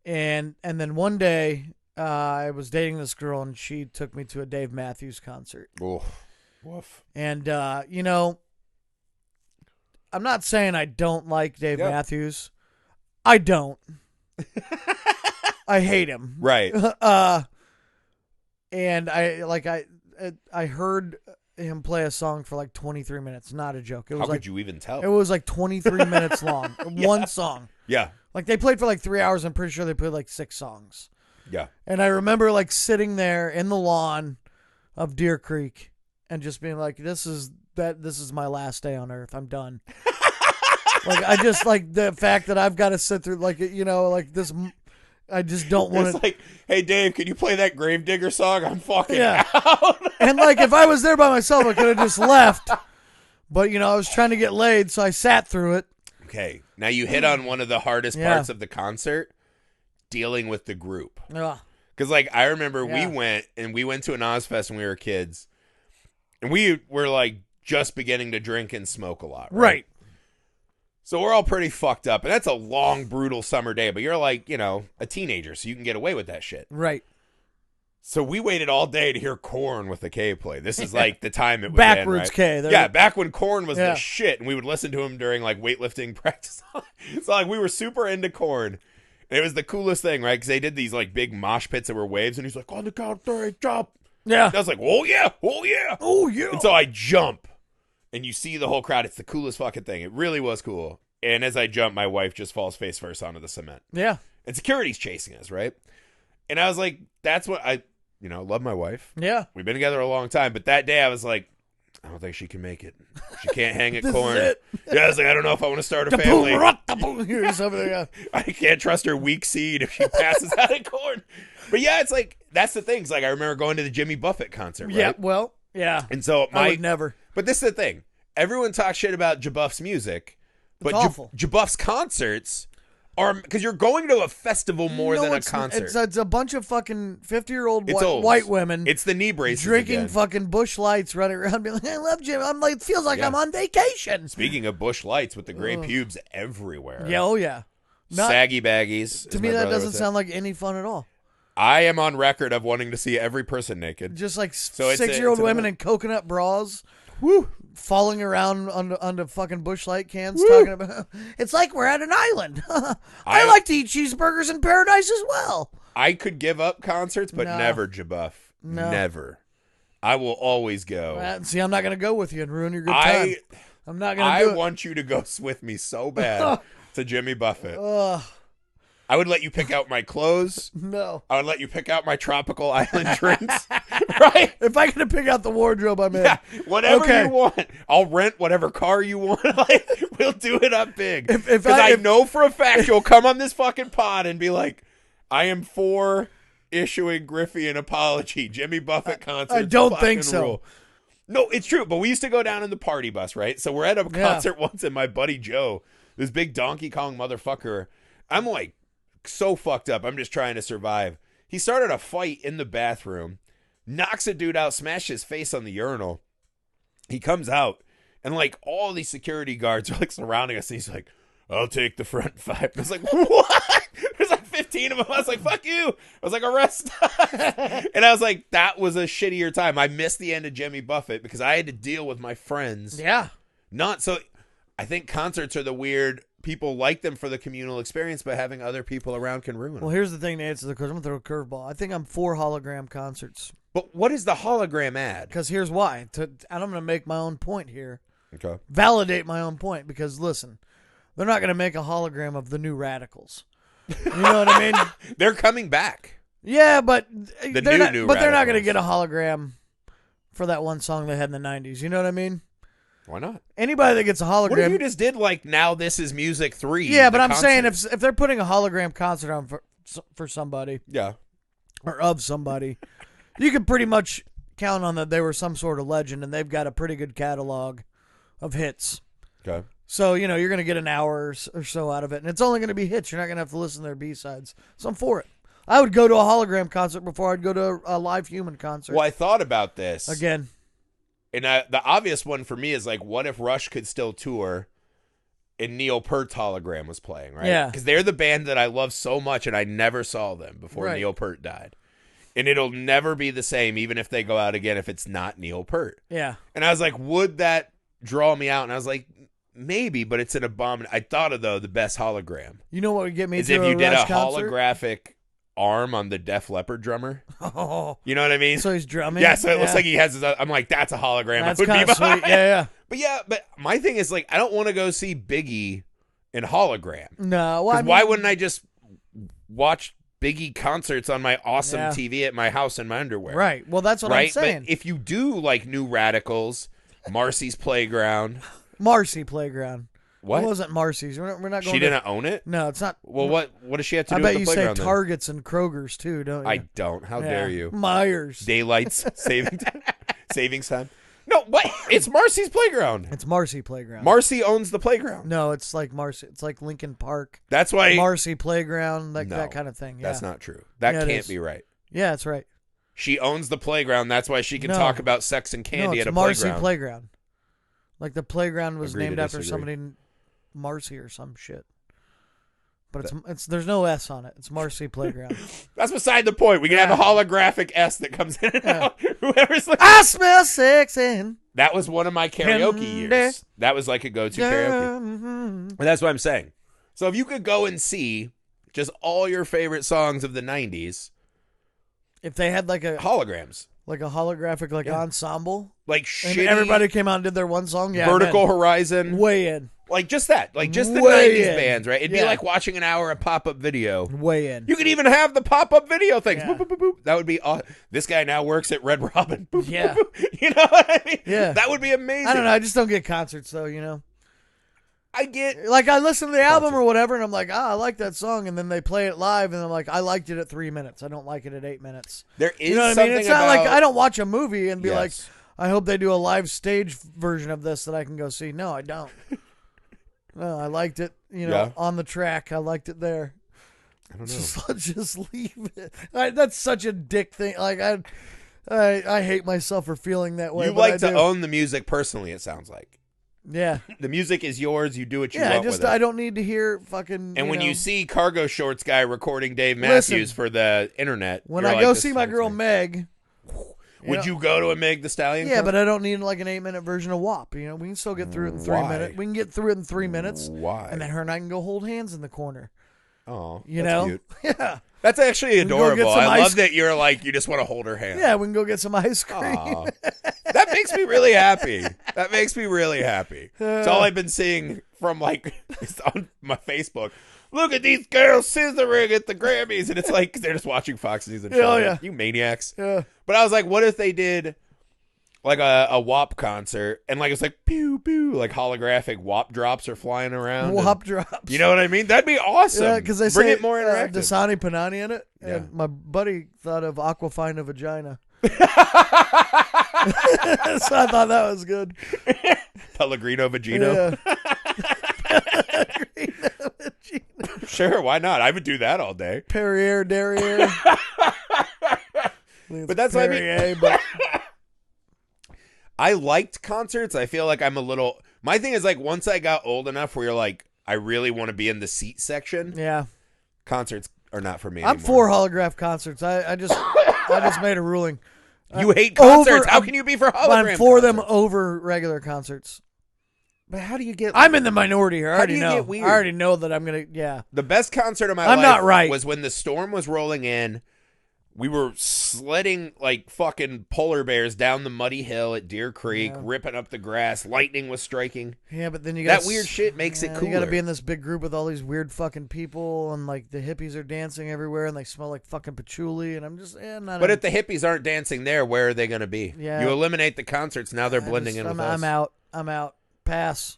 And then one day, I was dating this girl, and she took me to a Dave Matthews concert. Oof. Woof. And, I'm not saying I don't like Dave Matthews. I don't. I hate him. Right. And I heard him play a song for like 23 minutes. Not a joke. How could you even tell? It was like 23 minutes long. One song. Yeah. Like they played for like 3 hours. I'm pretty sure they played like 6 songs. Yeah. And I remember like sitting there in the lawn of Deer Creek and just being like, this is my last day on earth. I'm done. Like I just like the fact that I've got to sit through like this. I just don't want to. It's like, hey, Dave, can you play that Gravedigger song? I'm fucking out. And like, if I was there by myself, I could have just left. But, I was trying to get laid, so I sat through it. Okay. Now you hit on one of the hardest parts of the concert, dealing with the group. Because, like, I remember we went to an Ozfest when we were kids, and we were, like, just beginning to drink and smoke a lot. Right. So we're all pretty fucked up, and that's a long, brutal summer day, but you're like, a teenager, so you can get away with that shit. Right. So we waited all day to hear Korn with the K play. This is like the time it was backwards in, right? K. Yeah, back when Korn was the shit, and we would listen to him during like weightlifting practice. So like we were super into Korn. And it was the coolest thing, right? Because they did these like big mosh pits that were waves, and he's like, on the count of 3, jump. Yeah. And I was like, oh yeah, oh yeah, oh yeah. And so I jump. And you see the whole crowd. It's the coolest fucking thing. It really was cool. And as I jump, my wife just falls face first onto the cement. Yeah. And security's chasing us, right? And I was like, that's what I love my wife. Yeah. We've been together a long time. But that day I was like, I don't think she can make it. She can't hang at Korn. Yeah, I was like, I don't know if I want to start a family. I can't trust her weak seed if she passes out at Korn. But yeah, it's like, that's the thing. It's like, I remember going to the Jimmy Buffett concert, right? Yeah, well, yeah. And so I would never. But this is the thing. Everyone talks shit about Jabuff's music, but Jabuff's concerts are, because you're going to a festival more than a concert. It's a bunch of fucking 50-year-old white women. It's the knee braces drinking again. Fucking Busch Lights, running around, being like, I love Jim. I'm like, it feels like I'm on vacation. Speaking of Busch Lights, with the gray pubes everywhere. Yeah, oh yeah. Saggy baggies. To me, that doesn't sound like any fun at all. I am on record of wanting to see every person naked. Just like 6-year-old women in coconut bras. Woo. Falling around onto fucking Busch Light cans, talking about it's like we're at an island. I like to eat cheeseburgers in paradise as well. I could give up concerts, but never Jabuff. No. Never. I will always go. See, I'm not going to go with you and ruin your good time. I'm not going to do it. I want you to go with me so bad to Jimmy Buffett. I would let you pick out my clothes. No. I would let you pick out my tropical island drinks. Right? If I get to pick out the wardrobe, I'm in. Yeah, whatever you want. I'll rent whatever car you want. Like, we'll do it up big. Because I know for a fact you'll come on this fucking pod and be like, I am for issuing Griffey an apology. Jimmy Buffett concert. I don't think so. Rule. No, it's true. But we used to go down in the party bus, right? So we're at a concert once, and my buddy Joe, this big Donkey Kong motherfucker, I'm like so fucked up. I'm just trying to survive. He started a fight in the bathroom, knocks a dude out, smashed his face on the urinal. He comes out, and like all these security guards are like surrounding us, and he's like, I'll take the front 5. And I was like, what? There's like 15 of them. I was like, fuck you. I was like, arrest us. And I was like, that was a shittier time. I missed the end of Jimmy Buffett because I had to deal with my friends. Yeah. Not so. I think concerts are the weird. People like them for the communal experience, but having other people around can ruin them. Well, here's the thing to answer the question. I'm going to throw a curveball. I think I'm for hologram concerts. But what is the hologram ad? Because here's why. And I'm going to make my own point here. Okay. Validate my own point. Because, listen, they're not going to make a hologram of the New Radicals. You know what I mean? They're coming back. Yeah, but they're not going to Radicals. get a hologram for that one song they had in the 90s. You know what I mean? Why not? Anybody that gets a hologram. What if you just did like Now This Is Music 3? Yeah, but I'm saying if they're putting a hologram concert on for somebody. Yeah. Or of somebody, you can pretty much count on that they were some sort of legend and they've got a pretty good catalog of hits. Okay. So, you're going to get an hour or so out of it, and it's only going to be hits. You're not going to have to listen to their B-sides. So I'm for it. I would go to a hologram concert before I'd go to a live human concert. Well, I thought about this. Again. And the obvious one for me is like, what if Rush could still tour and Neil Peart's hologram was playing, right? Yeah. Because they're the band that I love so much, and I never saw them before Right. Neil Peart died. And it'll never be the same, even if they go out again, if it's not Neil Peart. Yeah. And I was like, would that draw me out? And I was like, maybe, but it's an abomination. I thought of, though, the best hologram You know what would get me is to if you did Rush a concert? holographic arm on the Def Leppard drummer. Oh. You know what I mean? So he's drumming? Yeah, so it looks like he has his. I'm like, that's a hologram. That's I would be kind of behind. sweet. Yeah. But my thing is like, I don't want to go see Biggie in hologram. No. Well, Why wouldn't I just watch Biggie concerts on my awesome Yeah. TV at my house in my underwear? Right. Well, that's what I'm Right. saying. But if you do like New Radicals, Marcy's Playground, Marcy Playground. what? It wasn't Marcy's. We're not going She didn't own it. No, it's not. Well, what does she have to I do bet with you the say playground? then? Targets and Kroger's too, don't you? I don't. How dare you? Myers. Daylight's savings time. No, what? It's Marcy's Playground. It's Marcy Playground. Marcy owns the playground. No, it's like Marcy. It's like Lincoln Park. That's why. Marcy Playground, like No, that kind of thing. Yeah. That's not true. That Yeah, it can't is. be right. Yeah, that's right. She owns the playground. That's why she can No. talk about sex and candy no, at it's a Marcy playground. Like the playground was Agree to named after disagree. somebody, Marcy or some shit. But it's there's no S on it. It's Marcy Playground. That's beside the point. We can have a holographic S that comes in and out. Whoever's like, I smell sex and that was one of my karaoke Tender. years. That was like a go-to karaoke. Mhm. And that's what I'm saying. So if you could go and see just all your favorite songs of the 90s, If they had like a holograms, holographic ensemble, like and shitty everybody came out and did their one song, yeah, Vertical man. Horizon, Way in. like just that, like just the Way 90s in. bands, right? It'd be Yeah. like watching an hour of pop-up video. Way in. You could even have the pop-up video things. Yeah. Boop, boop, boop, boop. That would be this guy now works at Red Robin. Boop, boop, Yeah. boop. You know what I mean? Yeah. That would be amazing. I don't know. I just don't get concerts though, you know. I get Like I listen to the album or whatever, and I'm like, I like that song, and then they play it live, and I'm like, I liked it at 3 minutes. I don't like it at 8 minutes. there is You know what I something mean? It's not like about- I don't watch a movie and be like, Yes. I hope they do a live stage version of this that I can go see. No, I don't. No, I liked it. Yeah. On the track, I liked it there. I don't know. Just leave it. That's such a dick thing. Like I hate myself for feeling that way. You but I like to do. own the music personally, it sounds like. Yeah. The music is yours. You do what you Yeah. want with it. I don't need to hear fucking. And when know, you see Cargo Shorts guy recording Dave Listen, Matthews for the internet, when you're I like, go this see my fucks girl me. Meg. Would you go to a Meg the Stallion? Yeah, concert? but I don't need like an 8-minute version of WAP. You know, we can still get through it in 3 Why? minutes. We can get through it in 3 minutes. Why? And then her and I can go hold hands in the corner. Oh, You that's know? cute. Yeah. That's actually can go get adorable. some I ice love that you're like, you just want to hold her hand. Yeah, we can go get some ice cream. Aw. That makes me really happy. That makes me really happy. It's all I've been seeing from like it's on my Facebook. Look at these girls scissoring at the Grammys, and it's like they're just watching Fox News and shit. Oh, Like, yeah. you maniacs. Yeah. But I was like, what if they did like a WAP concert and like it's like pew pew, like holographic WAP drops are flying around. WAP drops. You know what I mean? That'd be awesome. Yeah, because they bring say it more interactive. Dasani Panani in it. Yeah. And my buddy thought of Aquafina Vagina. So I thought that was good. Pellegrino Vagino. Yeah. Sure, why not? I would do that all day. Perrier, Derriere. But that's what I mean. Perrier, but I liked concerts. I feel like I'm a little... My thing is, like, once I got old enough where you're like, I really want to be in the seat section, yeah, concerts are not for me I'm anymore. for holograph concerts. I just made a ruling. You hate concerts. How can you be for hologram But I'm for them concerts? over regular concerts. But how do you get... I'm in the minority here. I How do already you know. get weird? I already know that I'm going to, yeah. The best concert of my I'm life not right. was when the storm was rolling in. We were sledding like fucking polar bears down the muddy hill at Deer Creek, ripping up the grass. Lightning was striking. Yeah, but then you got that weird shit makes it cooler. You got to be in this big group with all these weird fucking people, and like the hippies are dancing everywhere, and they smell like fucking patchouli, and I'm just, not. But if the hippies aren't dancing there, where are they going to be? Yeah. You eliminate the concerts, now they're blending in with us. I'm out. I'm out. Pass.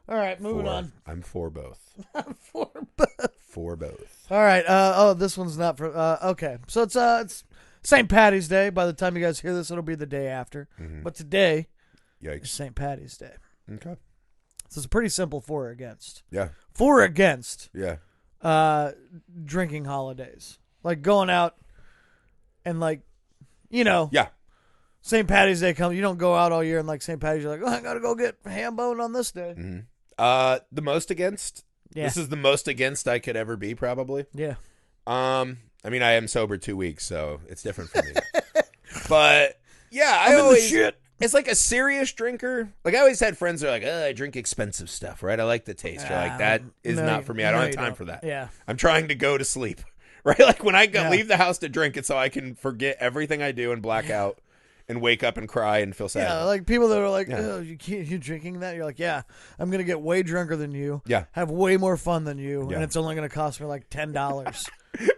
All right, moving on. I'm for both. I'm for both. For both. All right. This one's not for. Okay, so it's St. Patty's Day. By the time you guys hear this, it'll be the day after. Mm-hmm. But today is Yikes. St. Patty's Day. Okay. So it's pretty simple for or against. Yeah. For or against. Yeah. Drinking holidays, like going out and like, Yeah. St. Patty's Day comes. You don't go out all year and like St. Patty's, you're like, I gotta go get ham bone on this day. Mm-hmm. The most against. Yeah. This is the most against I could ever be, probably. Yeah. I mean, I am sober 2 weeks, so it's different for me. But yeah, I'm in the shit. It's like a serious drinker. Like I always had friends that are like, I drink expensive stuff, right? I like the taste. You're like, that is not for me. I don't have time for that. Yeah. I'm trying to go to sleep, right? Like when I leave the house to drink, it's so I can forget everything I do and black out and wake up and cry and feel sad. Yeah, like people that are like, oh, you drinking that? You're like, yeah, I'm going to get way drunker than you. Yeah. Have way more fun than you. Yeah. And it's only going to cost me like $10.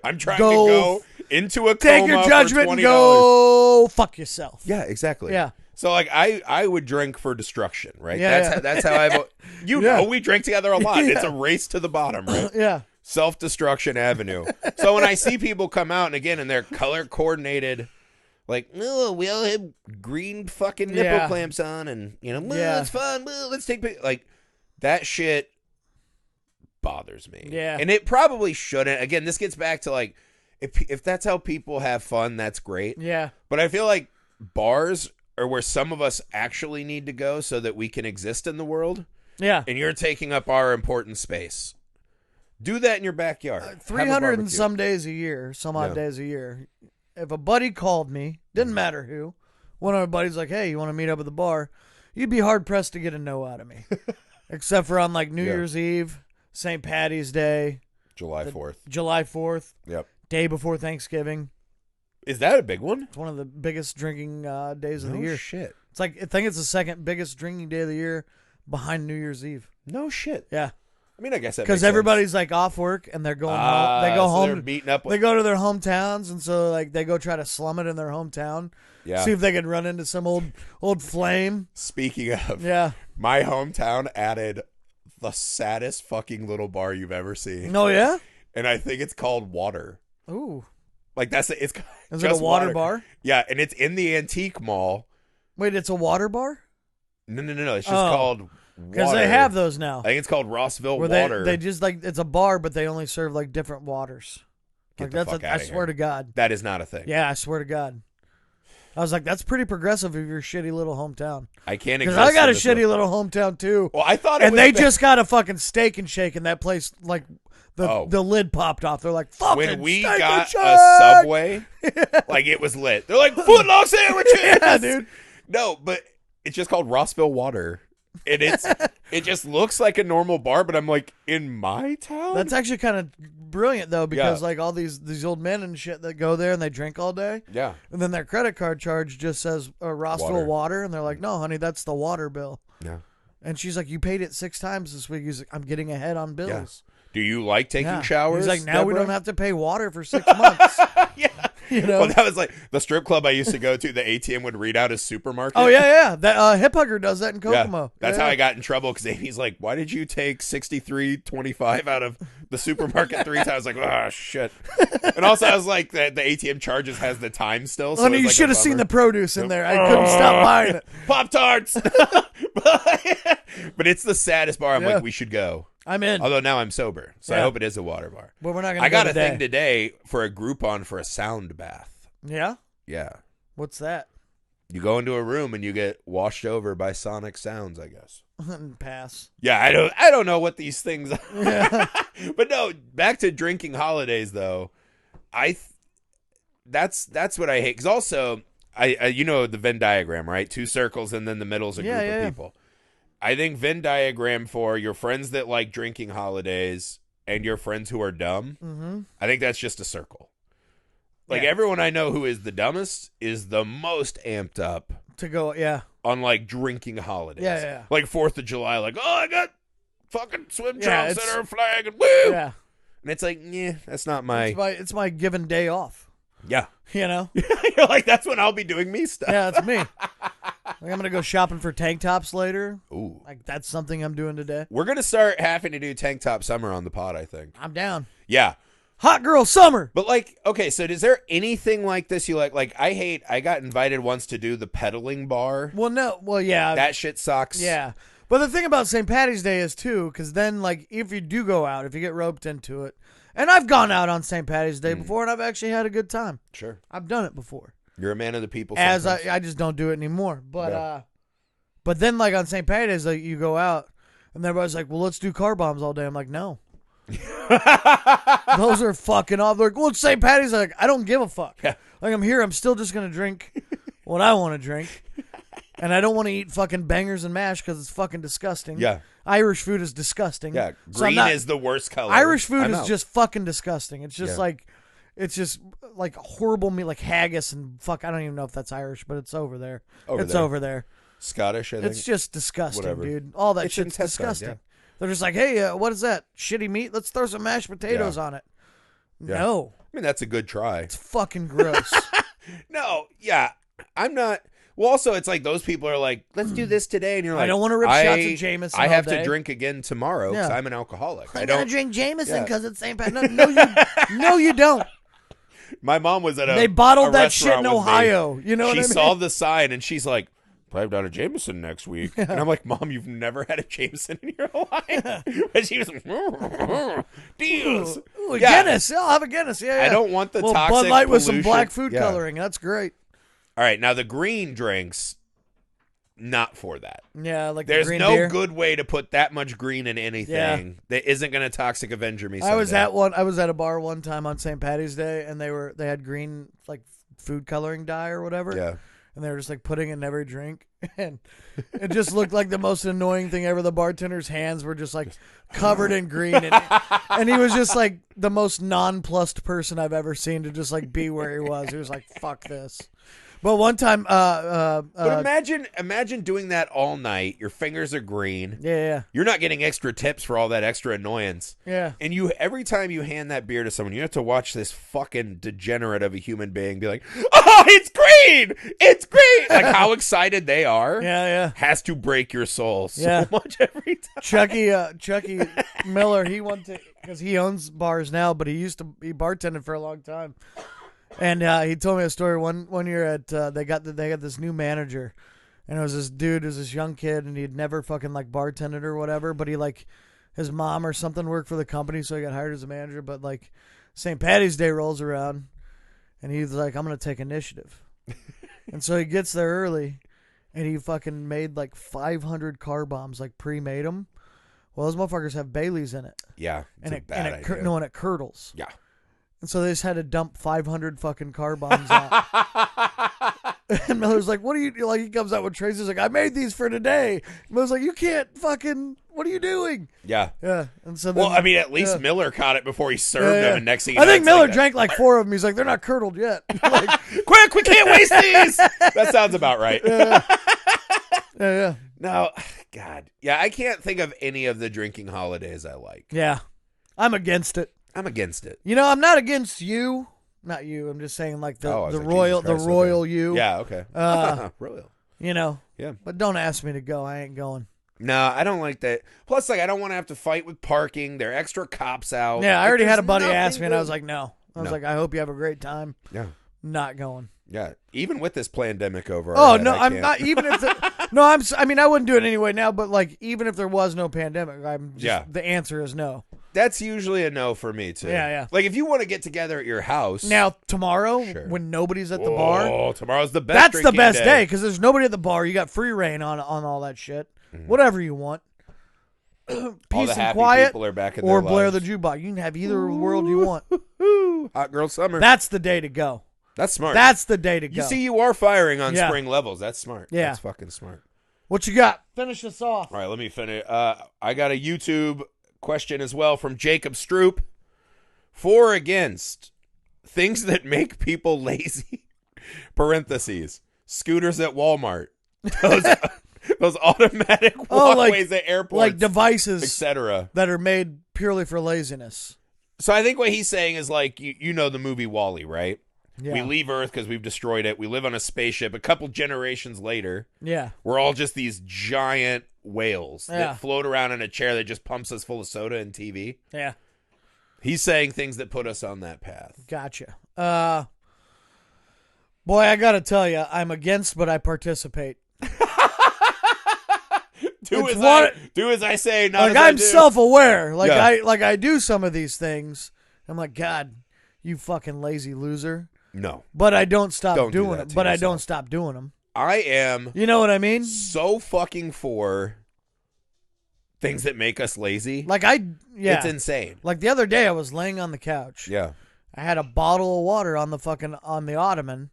I'm trying to go into a take coma your judgment for $20. and go fuck yourself. Yeah, exactly. Yeah. So like I would drink for destruction, right? Yeah, that's how I know we drink together a lot. Yeah. It's a race to the bottom, right? Yeah. Self-destruction avenue. So when I see people come out and they're color coordinated, like, oh, we all have green fucking nipple clamps on, and it's fun. Let's take pictures. Like that shit bothers me. Yeah. And it probably shouldn't. Again, this gets back to like if that's how people have fun, that's great. Yeah. But I feel like bars are where some of us actually need to go so that we can exist in the world. Yeah. And you're taking up our important space. Do that in your backyard. 300 and some days a year, some odd days a year. If a buddy called me, didn't matter who, one of my buddies like, hey, you want to meet up at the bar? You'd be hard pressed to get a no out of me. Except for on like New Year's Eve, St. Patty's Day, July 4th. July 4th. Yep. Day before Thanksgiving. Is that a big one? It's one of the biggest drinking days of the year. No shit. It's like, I think it's the second biggest drinking day of the year behind New Year's Eve. No shit. Yeah. I mean, I guess that because everybody's like off work and they're going home. They go home. They're meeting up. They go to their hometowns, and so like they go try to slum it in their hometown. Yeah. See if they can run into some old flame. Speaking of, my hometown added the saddest fucking little bar you've ever seen. Oh yeah. And I think it's called Water. Ooh. Like it's Is just it a water bar? Yeah, and it's in the antique mall. Wait, it's a water bar? No. It's just called because they have those now. I think it's called Rossville where Water. They just like it's a bar, but they only serve like different waters. Get like the fuck I outta swear here. to God. That is not a thing. Yeah, I swear to God. I was like, that's pretty progressive of your shitty little hometown. I can't because I got a shitty little hometown too. Well, I thought, they just got a fucking Steak and Shake in that place. Like the lid popped off. They're like, fucking when we Steak got and Shake! a Subway, like it was lit. They're like footlong sandwiches. Yeah, dude. No, but it's just called Rossville Water. And it just looks like a normal bar, but I'm like, in my town? That's actually kind of brilliant though, because like all these old men and shit that go there and they drink all day. Yeah. And then their credit card charge just says Rossville water, and they're like, no, honey, that's the water bill. Yeah. And she's like, you paid it 6 times this week. He's like, I'm getting ahead on bills. Yeah. Do you like taking showers? He's like, now we Deborah? don't have to pay water for 6 months. Yeah. You know? Well, that was like the strip club I used to go to. The ATM would read out as supermarket. Oh, yeah. That Hip Hugger does that in Kokomo. Yeah. That's how I got in trouble, because Amy's like, why did you take $63.25 out of the supermarket 3 times? I was like, oh, shit. And also, I was like, the ATM charges has the time still. So honey, you like should have seen the produce in there. I couldn't stop buying it. Pop-Tarts. But it's the saddest bar. I'm like, we should go. I'm in. Although now I'm sober, so I Yeah. hope it is a water bar. But we're not gonna. I got go a today. thing today for a Groupon for a sound bath. Yeah. Yeah. What's that? You go into a room and you get washed over by sonic sounds, I guess. Pass. Yeah, I don't know what these things are. Yeah. But no, back to drinking holidays though. That's what I hate, cuz also I you know the Venn diagram, right? 2 circles and then the middle's a group of people. I think Venn diagram for your friends that like drinking holidays and your friends who are dumb. Mm-hmm. I think that's just a circle. Like everyone I know who is the dumbest is the most amped up To go, yeah. on like drinking holidays. Yeah. Like 4th of July, like, oh, I got fucking swim Yeah, trunks it's- that are a flag and woo. Yeah. And it's like, yeah, that's not my. It's my given day off. Yeah. You know? You're like, that's when I'll be doing me stuff. Yeah, that's me. Like, I'm going to go shopping for tank tops later. Ooh. Like, that's something I'm doing today. We're going to start having to do tank top summer on the pod, I think. I'm down. Yeah. Hot girl summer. But like, okay, so is there anything like this you like? Like, I got invited once to do the pedaling bar. Well, no. Well, yeah. That shit sucks. Yeah. But the thing about St. Patty's Day is, too, because then, like, if you do go out, if you get roped into it, and I've gone out on St. Patty's Day before, and I've actually had a good time. Sure. I've done it before. You're a man of the people. As sometimes. I just don't do it anymore. But Yeah. but then, like, on St. Patty's, like, you go out, and everybody's like, well, let's do car bombs all day. I'm like, no. Those are fucking off. They're like, well, it's St. Patty's. I'm like, I don't give a fuck. Yeah. Like, I'm here. I'm still just going to drink what I want to drink. And I don't want to eat fucking bangers and mash because it's fucking disgusting. Yeah. Irish food is disgusting. Yeah. So I'm Green not- is the worst color. Irish food I'm is out. just fucking disgusting. It's just Yeah. like, it's just like horrible meat, like haggis and fuck. I don't even know if that's Irish, but it's over there. It's over there. Scottish, I think. It's just disgusting, Whatever. dude. All that It's shit's intestine, disgusting. yeah. They're just like, hey, what is that? Shitty meat? Let's throw some mashed potatoes on it. Yeah. No. I mean, that's a good try. It's fucking gross. No, yeah. I'm not. Well, also, it's like those people are like, let's do this today. And you're like, I don't want to rip shots of Jameson I all have day. to drink again tomorrow because Yeah. I'm an alcoholic. I I'm gonna don't. drink Jameson Yeah. because it's St. Patrick's. No, you don't. My mom was at a. They bottled a that shit in restaurant with me. Ohio. You know what She I mean? saw the sign and she's like, I've got a Jameson next week. And I'm like, Mom, you've never had a Jameson in your life? And she was like, deals. Ooh, Yeah. Guinness. I'll have a Guinness. Yeah, yeah. I don't want the well, toxic Bud Light with some pollution. black food Yeah. coloring. That's great. All right, now the green drinks, not for that. Yeah, like the There's green no beer. good way to put that much green in anything that isn't going to toxic Avenger me someday. I was at a bar one time on St. Patty's Day, and they had green like food coloring dye or whatever. Yeah. And they were just like putting it in every drink, and it just looked like the most annoying thing ever. The bartender's hands were just like covered in green, and he was just like the most nonplussed person I've ever seen to just like be where he was. He was like, "Fuck this." But one time, But imagine doing that all night. Your fingers are green. yeah, You're not getting extra tips for all that extra annoyance. yeah. And every time you hand that beer to someone, you have to watch this fucking degenerate of a human being be like, "Oh, it's green! It's green!" Like how excited they are. Yeah. Has to break your soul so Yeah. much every time. Chucky Miller, he went to, because he owns bars now, but he bartended for a long time. And he told me a story one year at they got this new manager, and it was this dude, it was this young kid, and he'd never fucking like bartended or whatever, but he like his mom or something worked for the company, so he got hired as a manager. But like St. Patty's Day rolls around, and he's like, I'm gonna take initiative, and so he gets there early, and he fucking made like 500 car bombs, like pre-made them. Well, those motherfuckers have Baileys in it, Yeah, it's and a bad idea. and it curdles. Yeah. And so they just had to dump 500 fucking car bombs out. And Miller's like, what are you, like, he comes out with trays. He's like, I made these for today. Miller's like, you can't fucking, what are you doing? Yeah. Yeah. And so then, Well, I mean, at least yeah. Miller caught it before he served Yeah. him, and next thing you I know, think it's Miller like that. drank like 4 of them. He's like, they're not curdled yet. Like, Quick, we can't waste these. That sounds about right. yeah. No, God. Yeah, I can't think of any of the drinking holidays I like. Yeah. I'm against it. I'm against it. You know, I'm not against you. Not you. I'm just saying like Oh, I was the like, royal, Jesus Christ, the royal okay. you. Yeah, okay. Royal. You know. Yeah. But don't ask me to go. I ain't going. No, I don't like that. Plus, like, I don't want to have to fight with parking. There are extra cops out. Yeah, I Like, already had a there's buddy nothing ask me, and I good. was like, no. I was No. like, I hope you have a great time. Yeah. Not going. Yeah. Even with this pandemic over Oh our head, no, I I'm can't. not. Even if No, I mean, I wouldn't do it anyway now, but like, even if there was no pandemic, the answer is no. That's usually a no for me too. Yeah. Like if you want to get together at your house. Now tomorrow, when nobody's at the bar. Oh, tomorrow's the best. That's the best day because there's nobody at the bar. You got free reign on all that shit. Whatever you want. Peace and quiet. People are back in or their Blair lives. the jukebox. You can have either world you want. Hot girl summer. That's the day to go. That's smart. That's the day to go. You see, you are firing on spring levels. That's smart. Yeah. That's fucking smart. What you got? Finish us off. All right, let me finish. I got a YouTube question as well from Jacob Stroop. For or against things that make people lazy, parentheses, scooters at Walmart, those automatic walkways at airports, like devices, etc., that are made purely for laziness. So I think what he's saying is like, you know the movie WALL-E, right? Yeah. We leave Earth because we've destroyed it. We live on a spaceship. A couple generations later, yeah, we're all just these giant whales that float around in a chair that just pumps us full of soda and TV. Yeah. He's saying things that put us on that path. Gotcha. Boy, I got to tell you, I'm against, but I participate. Do as I say, not like as I I'm do. self-aware. Like I do some of these things. I'm like, God, you fucking lazy loser. No. But I don't stop doing it. But I don't stop doing them. I am. You know what I mean? So fucking for things that make us lazy. Like it's insane. Like the other day, I was laying on the couch. Yeah. I had a bottle of water on the ottoman,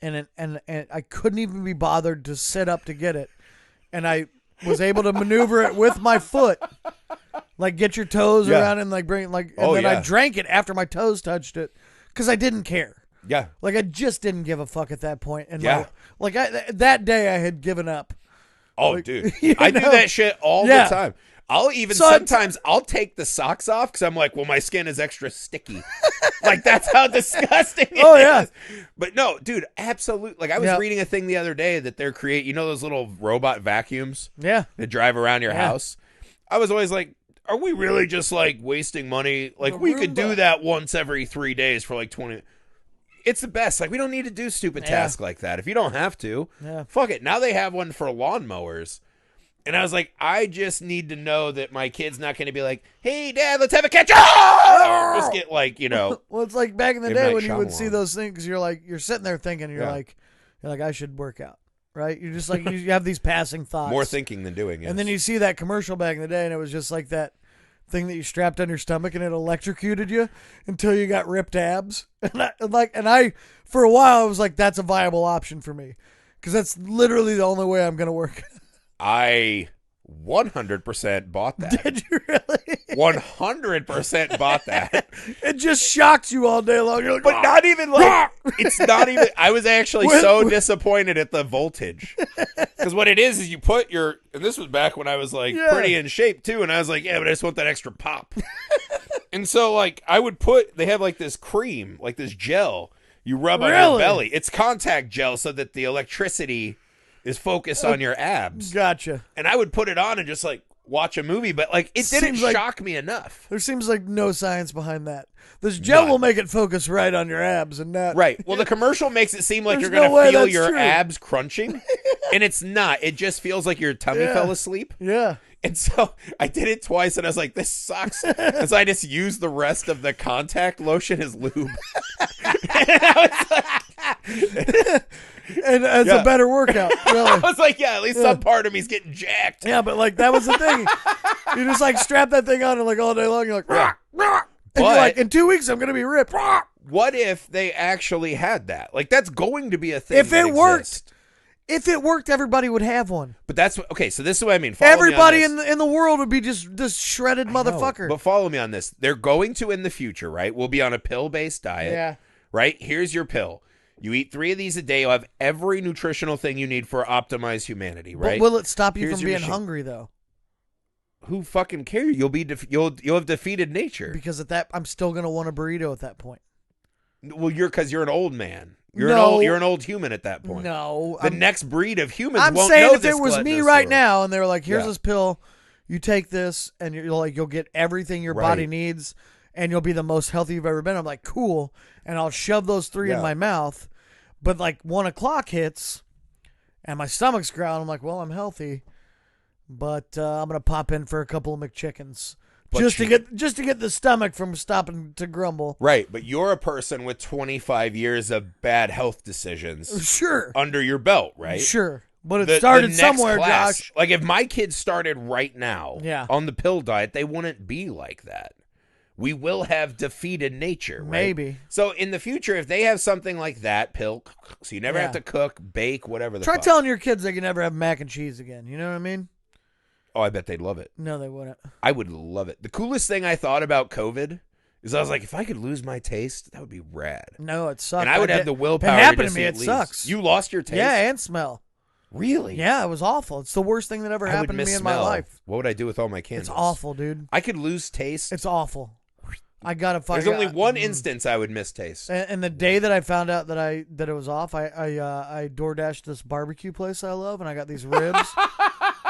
and I couldn't even be bothered to sit up to get it, and I was able to maneuver it with my foot, like get your toes around and like bring like, and then I drank it after my toes touched it, because I didn't care. Yeah. Like I just didn't give a fuck at that point, and that day I had given up. Oh, like, dude, I do that shit all the time. I'll even sometimes I'll take the socks off because I'm like, well, my skin is extra sticky. Like that's how disgusting it is. But no, dude, absolutely. Like I was reading a thing the other day that they're creating, you know, those little robot vacuums that drive around your house. I was always like, are we really just like wasting money? Like we could do that once every 3 days for like 20. It's the best. Like we don't need to do stupid tasks like that. If you don't have to, fuck it. Now they have one for lawnmowers. And I was like, I just need to know that my kid's not going to be like, hey, Dad, let's have a catch. Just get like, you know. Well, it's like back in the day when you would see those things. You're like, you're sitting there thinking, you're like, I should work out, right? You're just like, you have these passing thoughts. More thinking than doing it. And then you see that commercial back in the day, and it was just like that thing that you strapped on your stomach, and it electrocuted you until you got ripped abs. And I for a while, I was like, that's a viable option for me, because that's literally the only way I'm going to work. I 100% bought that. Did you really? 100% bought that. It just shocks you all day long. You're like, but not even like, it's not even, I was actually so disappointed at the voltage. Because what it is you put your, and this was back when I was like pretty in shape too, and I was like, yeah, but I just want that extra pop. And so like, I would they have like this cream, like this gel you rub on your belly. It's contact gel so that the electricity is focused on your abs. Gotcha. And I would put it on and just like watch a movie, but like it didn't shock me enough. There seems like no science behind that. This gel will make it focus right on your abs and not right. Well, the commercial makes it seem like you're gonna feel your abs crunching, and it's not. It just feels like your tummy fell asleep. Yeah. And so I did it twice, and I was like, "This sucks." And so I just used the rest of the contact lotion as lube. And I was like, and it's a better workout. Really. I was like, at least some part of me's getting jacked. Yeah, but like that was the thing. You just like strap that thing on and like all day long, you're like, and you're like, in 2 weeks I'm gonna be ripped. What if they actually had that? Like that's going to be a thing. If it worked. If it worked, everybody would have one. But that's okay. So this is what I mean. Everybody in the world would be just this shredded motherfucker. But follow me on this. They're going to in the future, right? We'll be on a pill-based diet. Yeah. Right. Here's your pill. You eat 3 of these a day. You'll have every nutritional thing you need for optimized humanity. Right. But will it stop you from being hungry though? Who fucking cares? You'll have defeated nature. Because at that, I'm still gonna want a burrito at that point. Well, because you're an old man. You're an old human at that point. No. The next breed of humans I'm won't saying know if this it was me right now and they were like, here's this pill, you take this and you'll get everything your body needs and you'll be the most healthy you've ever been. I'm like, cool. And I'll shove those 3 in my mouth. But like 1 o'clock hits and my stomach's growling. I'm like, well, I'm healthy, but I'm gonna pop in for a couple of McChickens just to get the stomach from stopping to grumble. Right, but you're a person with 25 years of bad health decisions Sure. under your belt, right? Sure. But it started next somewhere, class, Josh. Like if my kids started right now on the pill diet, they wouldn't be like that. We will have defeated nature, right? Maybe. So in the future, if they have something like that pill, so you never have to cook, bake, whatever the Try fuck. telling your kids they can never have mac and cheese again. You know what I mean? Oh, I bet they'd love it. No, they wouldn't. I would love it. The coolest thing I thought about COVID is I was like, if I could lose my taste, that would be rad. No, it sucked. And I would have the willpower it happened to to me. at It least. sucks. You lost your taste? Yeah, and smell. Really? Yeah, it was awful. It's the worst thing that ever happened to me in my life. What would I do with all my candles? It's awful, dude. I could lose taste. It's awful. I gotta find. There's only one instance I would miss taste. And the day that I found out that it was off, I DoorDashed this barbecue place I love, and I got these ribs.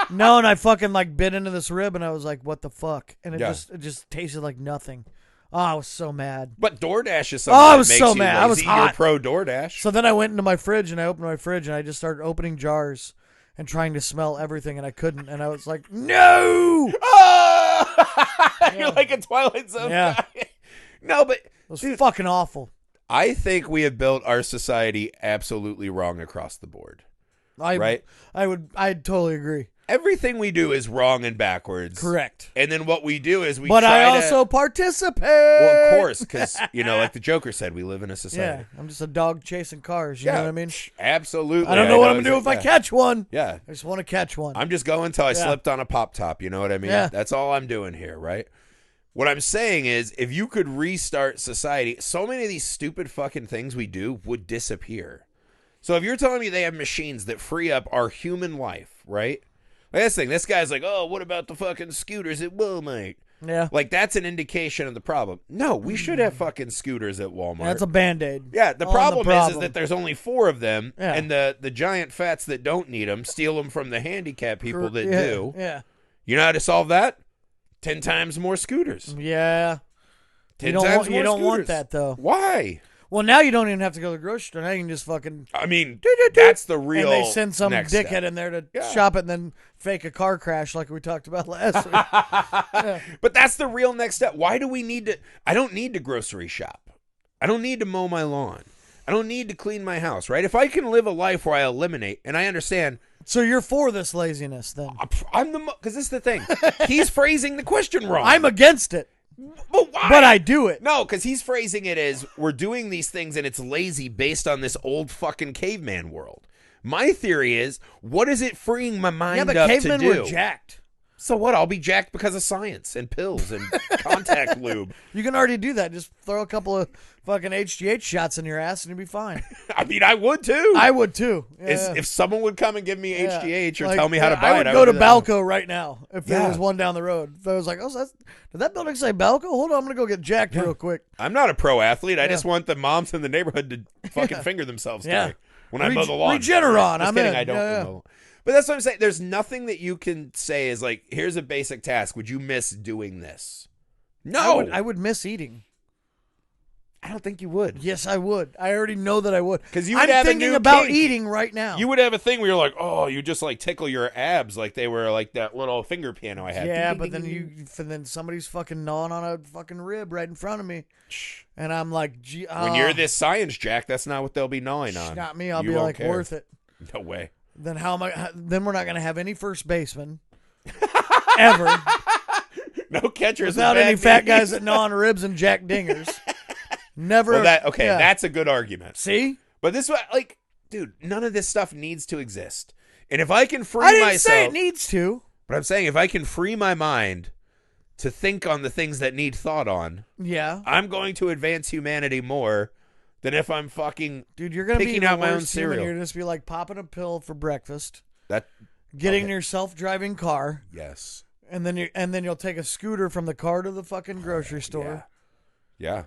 No, and I fucking like bit into this rib, and I was like, "What the fuck?" And it just tasted like nothing. Oh, I was so mad. But DoorDash is something that makes you mad. I was lazy. hot. You're pro DoorDash. So then I went into my fridge, and I opened my fridge, and I just started opening jars and trying to smell everything, and I couldn't. And I was like, "No!" You're like a Twilight Zone guy. No, but it was fucking awful. I think we have built our society absolutely wrong across the board. Right? I'd totally agree. Everything we do is wrong and backwards. Correct. And then what we do is we But try I also participate. Well, of course, because, like the Joker said, we live in a society. Yeah, I'm just a dog chasing cars. You know what I mean? Absolutely. I don't know what I'm going to do if I catch one. Yeah. I just want to catch one. I'm just going until I slipped on a pop top. You know what I mean? Yeah. That's all I'm doing here, right? What I'm saying is, if you could restart society, so many of these stupid fucking things we do would disappear. So if you're telling me they have machines that free up our human life, right? Like this guy's like, oh, what about the fucking scooters at Walmart? Yeah. Like, that's an indication of the problem. No, we should have fucking scooters at Walmart. That's a Band-Aid. Yeah, the problem is that there's only 4 of them, and the giant fats that don't need them steal them from the handicapped people that do. Yeah. You know how to solve that? 10 times more scooters. Yeah. 10 times more scooters. You don't want that, though. Why? Well, now you don't even have to go to the grocery store. Now you can just fucking... I mean, that's the real And they send some next dickhead step. in there to shop it and then fake a car crash like we talked about last week. But that's the real next step. Why do we need to... I don't need to grocery shop. I don't need to mow my lawn. I don't need to clean my house, right? If I can live a life where I eliminate, and I understand... So you're for this laziness, then? I'm the... Because this is the thing. He's phrasing the question wrong. I'm against it. But why? But I do it. No, because he's phrasing it as we're doing these things and it's lazy based on this old fucking caveman world. My theory is, what is it freeing my mind up to do? Yeah, but cavemen were jacked. So what? I'll be jacked because of science and pills and contact lube. You can already do that. Just throw a couple of fucking HGH shots in your ass and you'll be fine. I mean, I would too. I would too. Yeah. If someone would come and give me HGH or tell me how to buy I would it, go to do Balco right now if there was one down the road. If I was like, did that building say Balco? Hold on, I'm going to go get jacked real quick. I'm not a pro athlete. I just want the moms in the neighborhood to fucking finger themselves today when I mow the lawn. Regeneron. Just I'm kidding, in. I don't mow. But that's what I'm saying. There's nothing that you can say is like, here's a basic task. Would you miss doing this? No. I would miss eating. I don't think you would. Yes, I would. I already know that I would. Because you I'm would have thinking a new about kink. eating right now. You would have a thing where you're like, oh, you just like tickle your abs like they were like that little finger piano I had. Yeah, ding, but ding, then somebody's fucking gnawing on a fucking rib right in front of me, and I'm like, gee, when you're this science jack, that's not what they'll be gnawing on. Not me. I'll You be won't like, care. worth it. No way. Then how am I? Then we're not gonna have any first baseman ever. No catchers Without any fat guys that gnaw on ribs and jack dingers. Never. Well, that's a good argument. See? But this was like, dude, none of this stuff needs to exist. And if I can free I didn't myself, say it needs to. but I'm saying if I can free my mind to think on the things that need thought on, Yeah. I'm going to advance humanity more than if I'm fucking Dude, you're gonna picking be out my own worst human. cereal. You're gonna just be like popping a pill for breakfast, That getting your self-driving car, yes, and then you'll take a scooter from the car to the fucking grocery store. Yeah.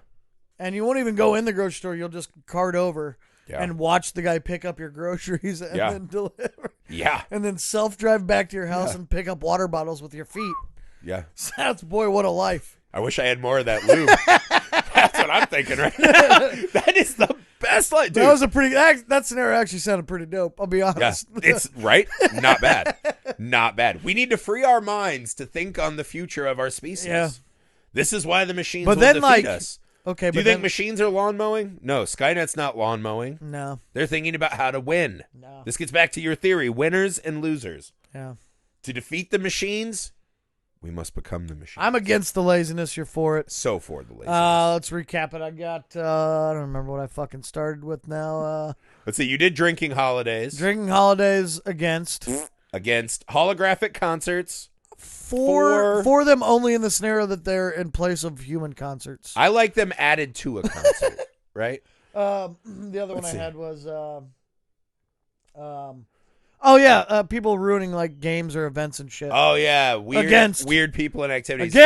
And you won't even go in the grocery store. You'll just cart over and watch the guy pick up your groceries and then deliver. Yeah. And then self-drive back to your house and pick up water bottles with your feet. Yeah. That's, boy, what a life. I wish I had more of that lube. That's what I'm thinking right now. That is the best. best line, dude. That was a pretty. That scenario actually sounded pretty dope. I'll be honest. Yeah, it's right. Not bad. Not bad. We need to free our minds to think on the future of our species. Yeah. This is why the machines But will then, defeat like, us. Okay, Do you but think machines are lawn mowing? No, Skynet's not lawn mowing. No. They're thinking about how to win. No. This gets back to your theory: winners and losers. Yeah. To defeat the machines, we must become the machines. I'm against the laziness. You're for it. So for the laziness. Let's recap it. I got. I don't remember what I fucking started with now. Let's see. You did drinking holidays. Drinking holidays against holographic concerts. for them only in the scenario that they're in place of human concerts. I like them added to a concert, right? The other one I had was people ruining like games or events and shit. Oh yeah, weird people and activities.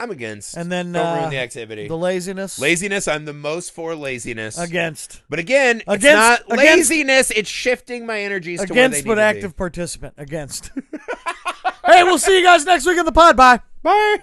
I'm against. And then don't ruin the activity. The laziness. Laziness. I'm the most for laziness. Against. But again, it's not laziness. It's shifting my energies to where they need but to active be. participant. Against. Hey, we'll see you guys next week in the pod. Bye. Bye.